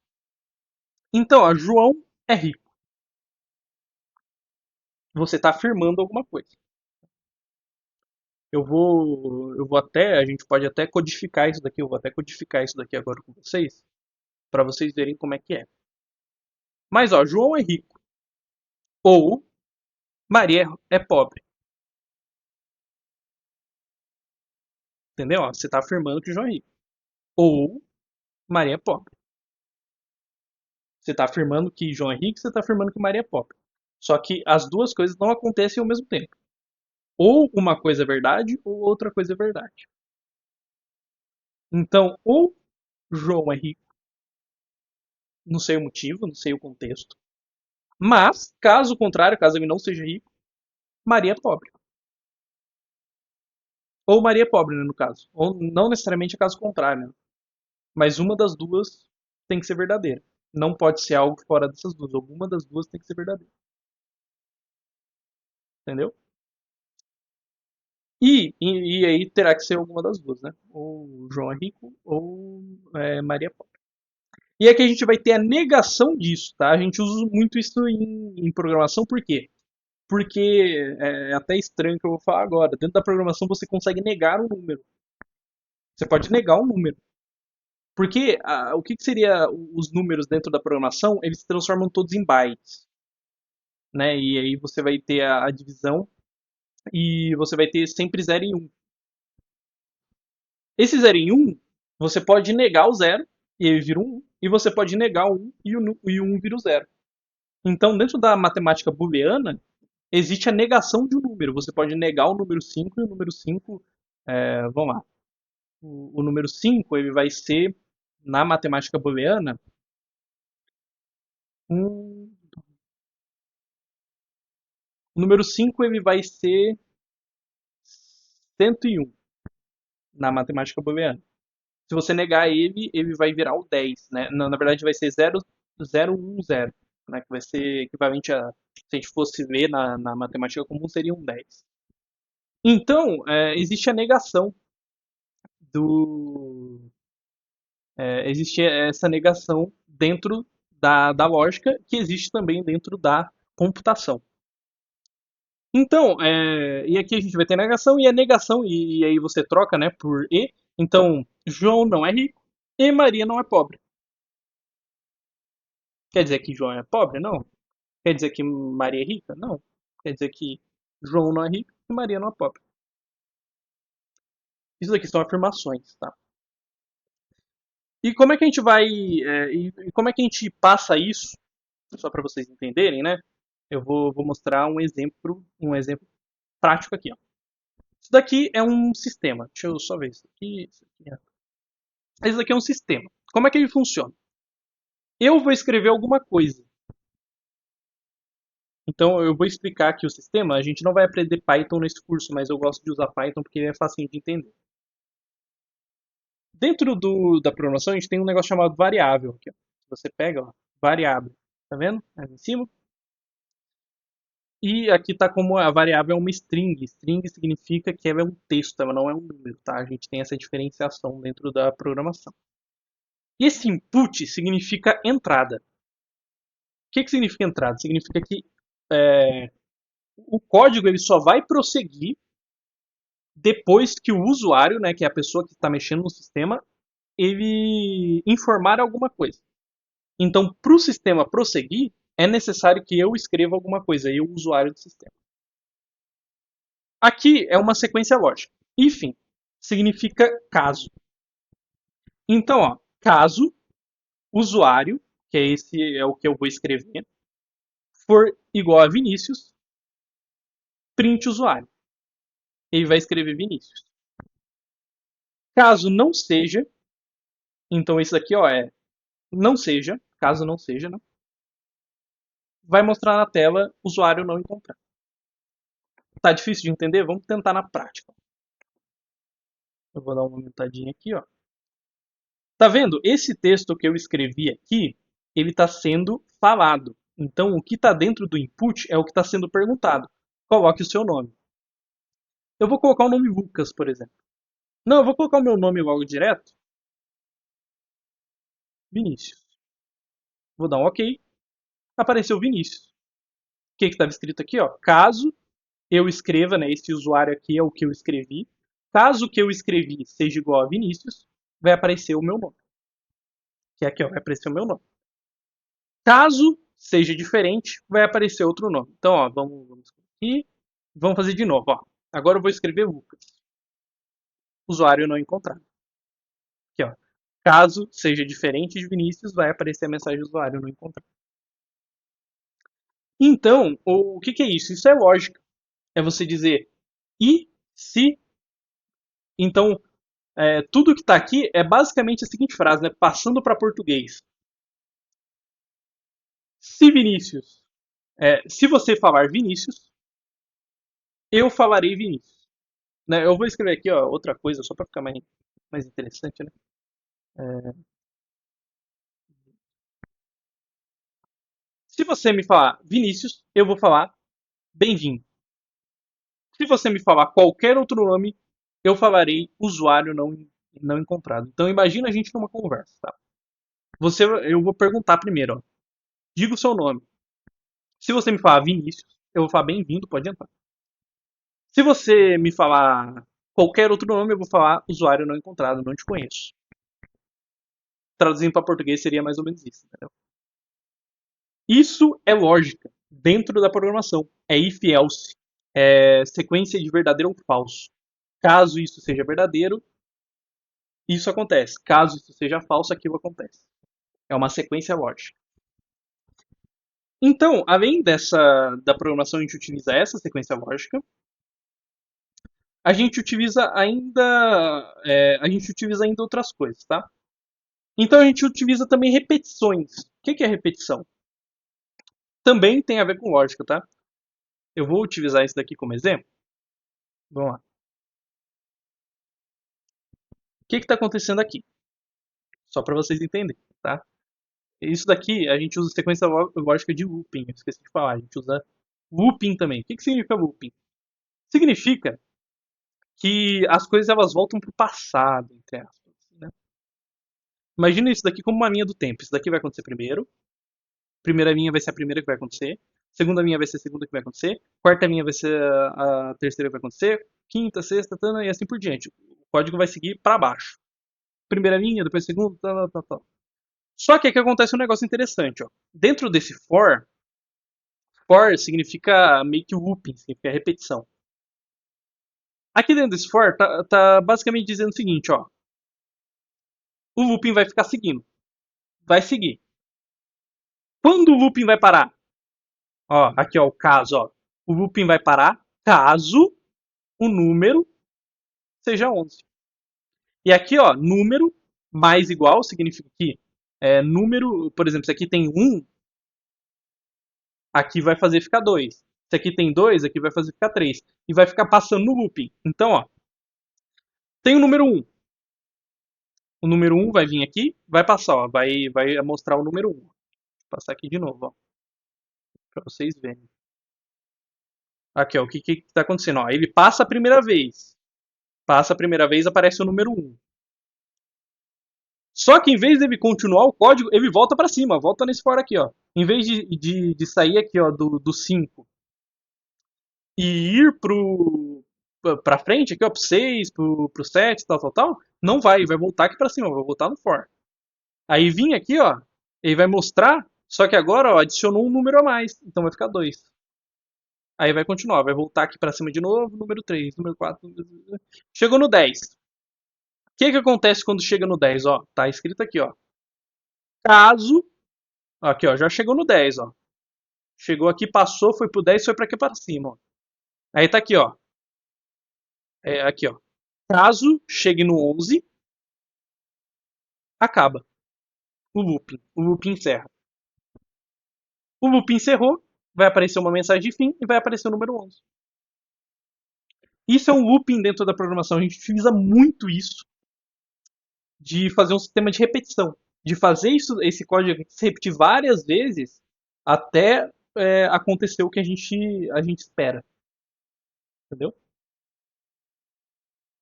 A: Então, ó, João é rico. Você está afirmando alguma coisa. Eu vou até, a gente pode até codificar isso daqui, eu vou até codificar isso daqui agora com vocês, para vocês verem como é que é. Mas, ó, João é rico. Ou Maria é pobre. Entendeu? Ó, você está afirmando que João é rico. Ou Maria é pobre. Você está afirmando que João é rico, você está afirmando que Maria é pobre. Só que as duas coisas não acontecem ao mesmo tempo. Ou uma coisa é verdade, ou outra coisa é verdade. Então, ou João é rico, não sei o motivo, não sei o contexto. Mas, caso contrário, caso ele não seja rico, Maria é pobre. Ou Maria é pobre, né, no caso. Ou não necessariamente é caso contrário, né? Mas uma das duas tem que ser verdadeira. Não pode ser algo fora dessas duas. Alguma das duas tem que ser verdadeira. Entendeu? E aí terá que ser alguma das duas, né? Ou João é rico, ou Maria é pobre. E aqui a gente vai ter a negação disso, tá? A gente usa muito isso em programação, por quê? Porque é até estranho que eu vou falar agora. Dentro da programação você consegue negar um número. Você pode negar um número. Porque o que seria os números dentro da programação? Eles se transformam todos em bytes, né? E aí você vai ter a divisão e você vai ter sempre 0 e 1. Esse 0 em 1, você pode negar o 0 e ele vira um 1, e você pode negar o 1 e o 1 vira o 0. Então, dentro da matemática booleana, existe a negação de um número. Você pode negar o número 5 e o número 5, vamos lá, o número 5 ele vai ser, na matemática booleana, um, o número 5 ele vai ser 101 na matemática booleana. Se você negar ele, ele vai virar o 10, né? Na verdade vai ser 0, 0, 1, 0, né? Que vai ser equivalente a, se a gente fosse ver na matemática comum, seria um 10. Então, existe a negação do... existe essa negação dentro da lógica que existe também dentro da computação. Então, e aqui a gente vai ter negação e a negação, e aí você troca, né, por e. Então, João não é rico e Maria não é pobre. Quer dizer que João é pobre? Não. Quer dizer que Maria é rica? Não. Quer dizer que João não é rico e Maria não é pobre. Isso aqui são afirmações, tá? E como é que a gente vai. E como é que a gente passa isso? Só para vocês entenderem, né? Eu vou mostrar um exemplo prático aqui, ó. Isso daqui é um sistema. Deixa eu só ver isso aqui. Isso daqui é um sistema. Como é que ele funciona? Eu vou escrever alguma coisa. Então eu vou explicar aqui o sistema. A gente não vai aprender Python nesse curso, mas eu gosto de usar Python porque ele é fácil de entender. Dentro da programação, a gente tem um negócio chamado variável. Aqui, ó. Você pega, ó, variável. Tá vendo? Ali em cima. E aqui está como a variável é uma string. String significa que ela é um texto, ela não é um número, tá? A gente tem essa diferenciação dentro da programação. E esse input significa entrada. O que significa entrada? Significa que é, o código ele só vai prosseguir depois que o usuário, né, que é a pessoa que está mexendo no sistema, ele informar alguma coisa. Então, para o sistema prosseguir, é necessário que eu escreva alguma coisa, eu, usuário do sistema. Aqui é uma sequência lógica. If significa caso. Então, ó, caso usuário, que é o que eu vou escrever, for igual a Vinícius, print usuário. Ele vai escrever Vinícius. Caso não seja, então isso aqui ó, não seja, caso não seja, né? Vai mostrar na tela usuário não encontrar. Tá difícil de entender? Vamos tentar na prática. Eu vou dar uma aumentadinha aqui, ó. Tá vendo? Esse texto que eu escrevi aqui, ele está sendo falado. Então, o que está dentro do input é o que está sendo perguntado. Coloque o seu nome. Eu vou colocar o nome Lucas, por exemplo. Não, eu vou colocar o meu nome logo direto. Vinícius. Vou dar um OK. Apareceu Vinícius. O que estava escrito aqui? Ó? Caso eu escreva, né, esse usuário aqui é o que eu escrevi. Caso o que eu escrevi seja igual a Vinícius, vai aparecer o meu nome. Que é aqui, ó, vai aparecer o meu nome. Caso seja diferente, vai aparecer outro nome. Então, ó, vamos aqui. Vamos fazer de novo. Ó. Agora eu vou escrever Lucas. Usuário não encontrado. Aqui, ó. Caso seja diferente de Vinícius, vai aparecer a mensagem usuário não encontrado. Então, o que é isso? Isso é lógica. É você dizer e se. Então, tudo que está aqui é basicamente a seguinte frase, né? Passando para português. Se Vinícius, se você falar Vinícius, eu falarei Vinícius. Né? Eu vou escrever aqui ó, outra coisa só para ficar mais interessante, né? Se você me falar Vinícius, eu vou falar bem-vindo. Se você me falar qualquer outro nome, eu falarei usuário não encontrado. Então imagina a gente numa conversa, tá? Eu vou perguntar primeiro, ó. Diga o seu nome. Se você me falar Vinícius, eu vou falar bem-vindo, pode entrar. Se você me falar qualquer outro nome, eu vou falar usuário não encontrado, não te conheço. Traduzindo para português seria mais ou menos isso, entendeu? Isso é lógica dentro da programação. É if else. É sequência de verdadeiro ou falso. Caso isso seja verdadeiro, isso acontece. Caso isso seja falso, aquilo acontece. É uma sequência lógica. Então, além da programação, a gente utiliza essa sequência lógica. A gente utiliza ainda outras coisas, tá? Então a gente utiliza também repetições. O que é repetição? Também tem a ver com lógica, tá? Eu vou utilizar isso daqui como exemplo. Vamos lá. O que está acontecendo aqui? Só para vocês entenderem, tá? Isso daqui a gente usa sequência lógica de looping. Eu esqueci de falar. A gente usa looping também. O que significa looping? Significa que as coisas elas voltam para o passado, entre aspas. Né? Imagina isso daqui como uma linha do tempo. Isso daqui vai acontecer primeiro. Primeira linha vai ser a primeira que vai acontecer. Segunda linha vai ser a segunda que vai acontecer. Quarta linha vai ser a terceira que vai acontecer. Quinta, sexta, tana, e assim por diante. O código vai seguir para baixo. Primeira linha, depois segunda, tal, tal, tal. Só que aqui acontece um negócio interessante. Ó. Dentro desse for significa meio que looping, significa repetição. Aqui dentro desse for tá basicamente dizendo o seguinte, ó. O looping vai ficar seguindo. Vai seguir. Quando o looping vai parar? Ó, aqui ó, o caso, ó. O looping vai parar caso o número seja 11. E aqui, ó, número mais igual significa que número, por exemplo, se aqui tem 1, aqui vai fazer ficar 2. Se aqui tem 2, aqui vai fazer ficar 3. E vai ficar passando no looping. Então, ó, tem o número 1. O número 1 vai vir aqui, vai passar, ó, vai mostrar o número 1. Vou passar aqui de novo, ó, para vocês verem. Aqui, ó, o que está acontecendo? Ó, ele passa a primeira vez. Passa a primeira vez, aparece o número 1. Só que em vez dele continuar o código, ele volta para cima, volta nesse for aqui, ó. Em vez de sair aqui, ó, do 5 e ir pra frente, aqui, ó, pro 6, pro 7, tal, tal, tal, não vai voltar aqui para cima, vai voltar no for. Aí vir aqui, ó, ele vai mostrar, só que agora, ó, adicionou um número a mais, então vai ficar 2. Aí vai continuar, vai voltar aqui para cima de novo, número 3, número 4, chegou no 10. O que acontece quando chega no 10, ó? Tá escrito aqui, ó. Caso, aqui, ó, já chegou no 10, ó. Chegou aqui, passou, foi pro 10, foi para aqui para cima, ó. Aí tá aqui, ó. Aqui, ó. Caso chegue no 11, acaba o looping. O looping encerra. O looping encerrou, vai aparecer uma mensagem de fim e vai aparecer o número 11. Isso é um looping dentro da programação. A gente utiliza muito isso de fazer um sistema de repetição. De fazer esse código se repetir várias vezes até acontecer o que a gente espera, entendeu?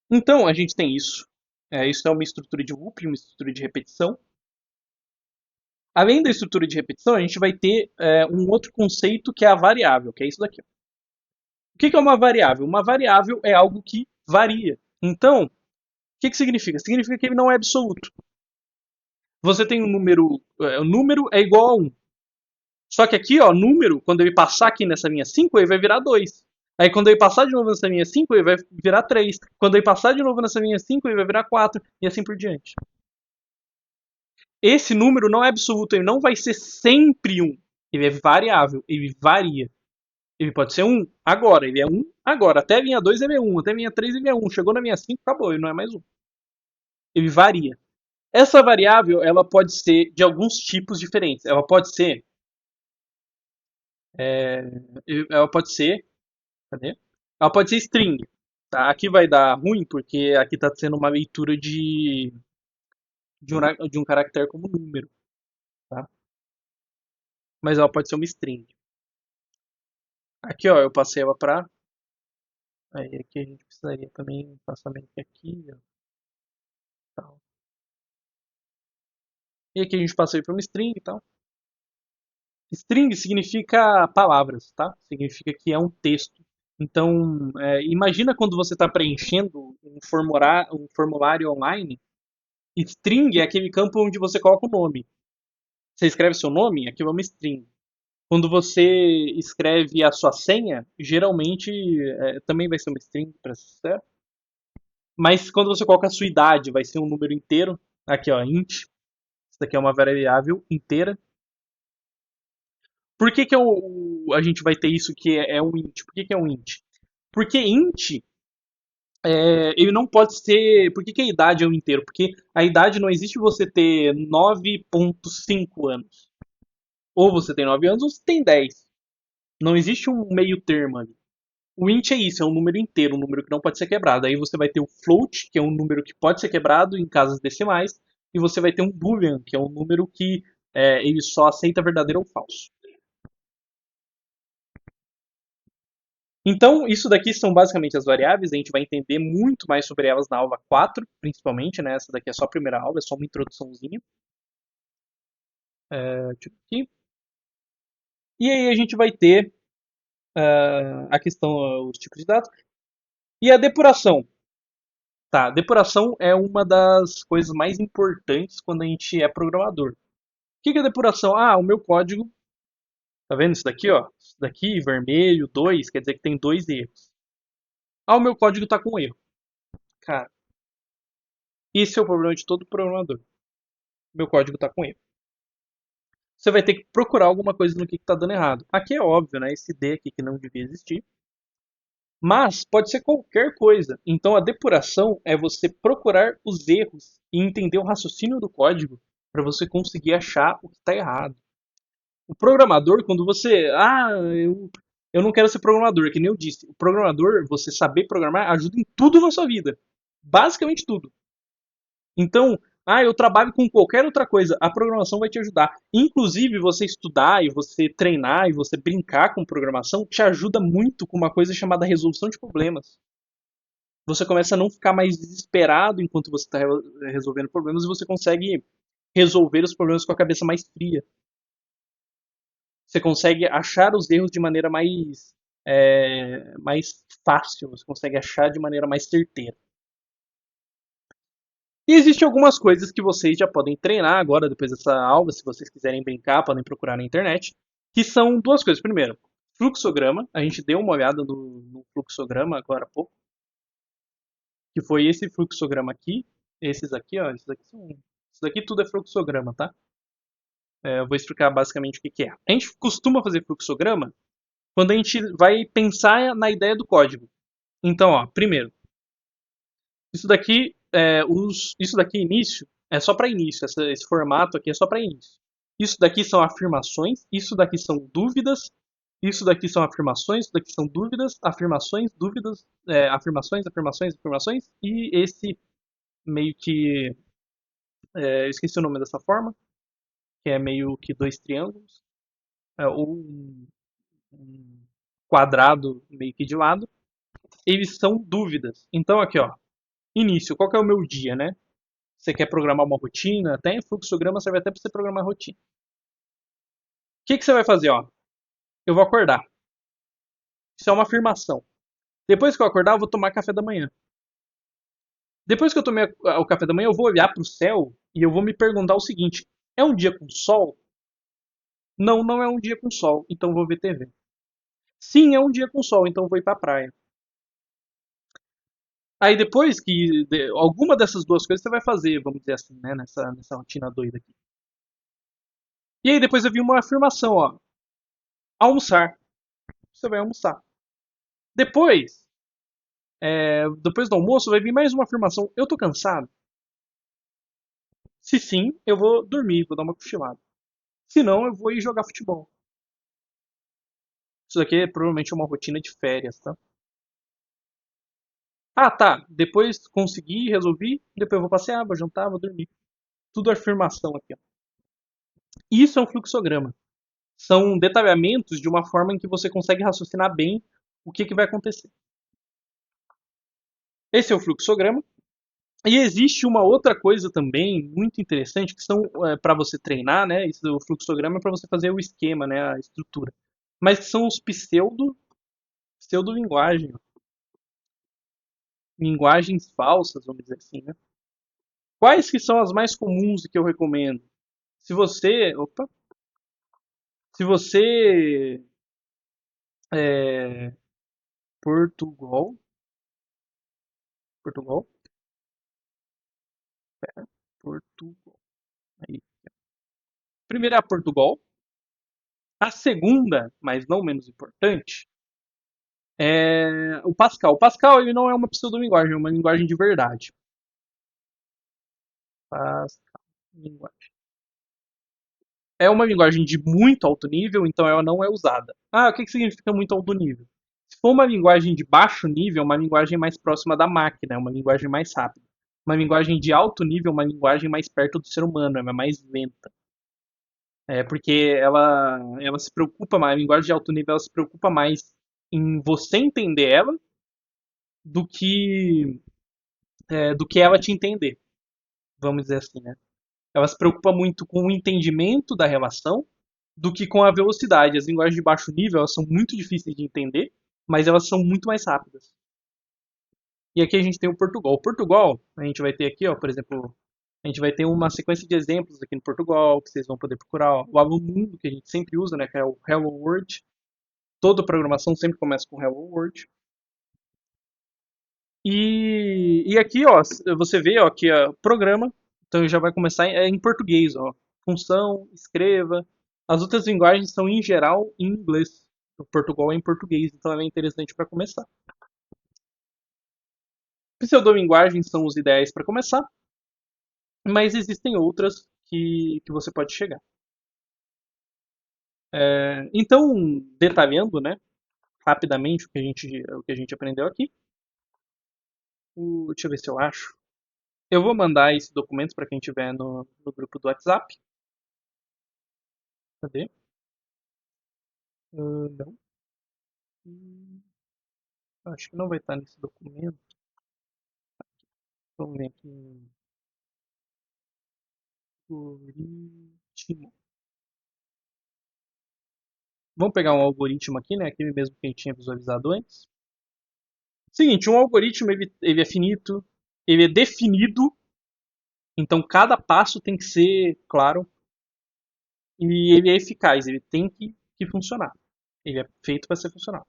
A: Então, a gente tem isso. Isso é uma estrutura de loop, uma estrutura de repetição. Além da estrutura de repetição, a gente vai ter um outro conceito que é a variável, que é isso daqui. O que é uma variável? Uma variável é algo que varia. Então, o que significa? Significa que ele não é absoluto. Você tem um número, o número é igual a 1. Só que aqui, ó, número, quando ele passar aqui nessa linha 5, ele vai virar 2. Aí quando ele passar de novo nessa linha 5, ele vai virar 3. Quando ele passar de novo nessa linha 5, ele vai virar 4. E assim por diante. Esse número não é absoluto, ele não vai ser sempre 1. Ele é variável, ele varia. Ele pode ser 1 agora, ele é 1 agora. Até a linha 2 ele é 1, até a linha 3 ele é 1. Chegou na linha 5, acabou, ele não é mais 1. Ele varia. Essa variável, ela pode ser de alguns tipos diferentes. Ela pode ser, cadê? Ela pode ser string. Tá? Aqui vai dar ruim porque aqui está sendo uma leitura de um caractere como número, tá? Mas ela pode ser uma string. Aqui, ó, eu passei ela para. Aí aqui a gente precisaria também passar meio que aqui, ó, tal. E aqui a gente passou para uma string e tal. String significa palavras, tá? Significa que é um texto. Então, imagina quando você está preenchendo um formulário online. String é aquele campo onde você coloca o nome. Você escreve seu nome, aquilo é uma string. Quando você escreve a sua senha, geralmente também vai ser uma string, para ser sincero. Mas quando você coloca a sua idade, vai ser um número inteiro. Aqui, ó, int. Isso daqui é uma variável inteira. Por que, que a gente vai ter isso que é um int? Por que é um int? Porque int, ele não pode ser. Por que a idade é um inteiro? Porque a idade não existe você ter 9,5 anos. Ou você tem 9 anos ou você tem 10. Não existe um meio termo ali. O int é isso, é um número inteiro, um número que não pode ser quebrado. Aí você vai ter o float, que é um número que pode ser quebrado em casas decimais, e você vai ter um boolean, que é um número que ele só aceita verdadeiro ou falso. Então, isso daqui são basicamente as variáveis, a gente vai entender muito mais sobre elas na aula 4, principalmente, né? Essa daqui é só a primeira aula, é só uma introduçãozinha. Aqui. E aí a gente vai ter a questão, os tipos de dados. E a depuração. Tá, depuração é uma das coisas mais importantes quando a gente é programador. O que é depuração? Ah, o meu código, tá vendo isso daqui, ó? Isso daqui, vermelho, 2, quer dizer que tem 2 erros. Ah, o meu código tá com erro. Cara, esse é o problema de todo programador. Meu código tá com erro. Você vai ter que procurar alguma coisa no que tá dando errado. Aqui é óbvio, né? Esse D aqui que não devia existir. Mas pode ser qualquer coisa. Então a depuração é você procurar os erros e entender o raciocínio do código para você conseguir achar o que está errado. O programador, quando você. Ah, eu não quero ser programador, que nem eu disse. O programador, você saber programar, ajuda em tudo na sua vida. Basicamente tudo. Então, eu trabalho com qualquer outra coisa. A programação vai te ajudar. Inclusive, você estudar e você treinar e você brincar com programação te ajuda muito com uma coisa chamada resolução de problemas. Você começa a não ficar mais desesperado enquanto você está resolvendo problemas e você consegue resolver os problemas com a cabeça mais fria. Você consegue achar os erros de maneira mais fácil, você consegue achar de maneira mais certeira. E existem algumas coisas que vocês já podem treinar agora, depois dessa aula, se vocês quiserem brincar, podem procurar na internet, que são duas coisas. Primeiro, fluxograma, a gente deu uma olhada no fluxograma agora há pouco, que foi esse fluxograma aqui, esses aqui, ó, isso daqui tudo é fluxograma, tá? Eu vou explicar basicamente o que é. A gente costuma fazer fluxograma quando a gente vai pensar na ideia do código. Então, ó, primeiro, isso daqui início é só para início, esse formato aqui é só para início. Isso daqui são afirmações, isso daqui são dúvidas, isso daqui são afirmações, isso daqui são dúvidas, afirmações, dúvidas, afirmações, afirmações, afirmações, e esse meio que, eu esqueci o nome dessa forma, que é meio que dois triângulos. ou um quadrado meio que de lado, eles são dúvidas. Então aqui, ó, início, qual que é o meu dia, né? Você quer programar uma rotina, até em fluxograma serve até para você programar rotina. O que você vai fazer, ó? Eu vou acordar. Isso é uma afirmação. Depois que eu acordar, eu vou tomar café da manhã. Depois que eu tomei o café da manhã, eu vou olhar para o céu e eu vou me perguntar o seguinte: é um dia com sol? Não, não é um dia com sol, então vou ver TV. Sim, é um dia com sol, então vou ir para a praia. Aí depois que alguma dessas duas coisas você vai fazer, vamos dizer assim, né, nessa rotina doida aqui. E aí depois eu vi uma afirmação, ó, almoçar. Você vai almoçar. Depois, depois do almoço vai vir mais uma afirmação, eu tô cansado. Se sim, eu vou dormir, vou dar uma cochilada. Se não, eu vou ir jogar futebol. Isso aqui é provavelmente uma rotina de férias, tá? Ah, tá. Depois consegui, resolvi. Depois eu vou passear, vou jantar, vou dormir. Tudo afirmação aqui, ó. Isso é um fluxograma. São detalhamentos de uma forma em que você consegue raciocinar bem o que vai acontecer. Esse é o fluxograma. E existe uma outra coisa também muito interessante que são para você treinar, né? Isso, o fluxograma é para você fazer o esquema, né? A estrutura. Mas que são os pseudo linguagem, linguagens falsas, vamos dizer assim, né? Quais que são as mais comuns que eu recomendo? Opa, se você é, Portugal, Portugal, Portugal. Aí. Primeira é a Portugal. A segunda, mas não menos importante, é o Pascal. O Pascal ele não é uma pseudolinguagem, é uma linguagem de verdade. Pascal, linguagem. É uma linguagem de muito alto nível, então ela não é usada. Ah, o que significa muito alto nível? Se for uma linguagem de baixo nível, é uma linguagem mais próxima da máquina, é uma linguagem mais rápida. Uma linguagem de alto nível é uma linguagem mais perto do ser humano, ela é mais lenta. É porque ela se preocupa mais, a linguagem de alto nível ela se preocupa mais em você entender ela do que do que ela te entender, vamos dizer assim, né? Ela se preocupa muito com o entendimento da relação do que com a velocidade. As linguagens de baixo nível elas são muito difíceis de entender, mas elas são muito mais rápidas. E aqui a gente tem o Portugal. O Portugal, a gente vai ter aqui, ó, por exemplo, a gente vai ter uma sequência de exemplos aqui no Portugal, que vocês vão poder procurar. Ó, o Alô Mundo, que a gente sempre usa, né, que é o Hello World. Toda programação sempre começa com Hello World. E aqui, ó, você vê, ó, que é programa, então já vai começar em português, ó. Função, escreva. As outras linguagens são em geral em inglês. O Portugal é em português, então é interessante para começar. Pseudolinguagens são os ideais para começar, mas existem outras que você pode chegar. Então, detalhando, né, rapidamente o que a gente aprendeu aqui. Deixa eu ver se eu acho. Eu vou mandar esse documento para quem tiver no grupo do WhatsApp. Cadê? Não. Acho que não vai estar nesse documento. Vamos ver aqui. Algoritmo. Vamos pegar um algoritmo aqui, né? Aquele mesmo que a gente tinha visualizado antes. Seguinte, um algoritmo ele é finito, ele é definido, então cada passo tem que ser claro e ele é eficaz, ele tem que funcionar. Ele é feito para ser funcional.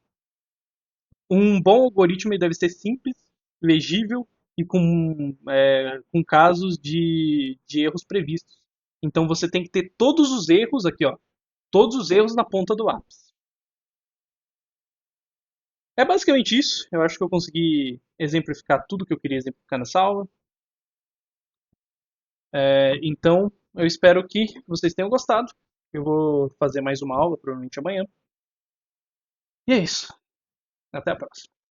A: Um bom algoritmo ele deve ser simples, legível e com casos de erros previstos. Então você tem que ter todos os erros aqui, ó, todos os erros na ponta do lápis. É basicamente isso. Eu acho que eu consegui exemplificar tudo que eu queria exemplificar nessa aula. Então, eu espero que vocês tenham gostado. Eu vou fazer mais uma aula, provavelmente amanhã. E é isso. Até a próxima.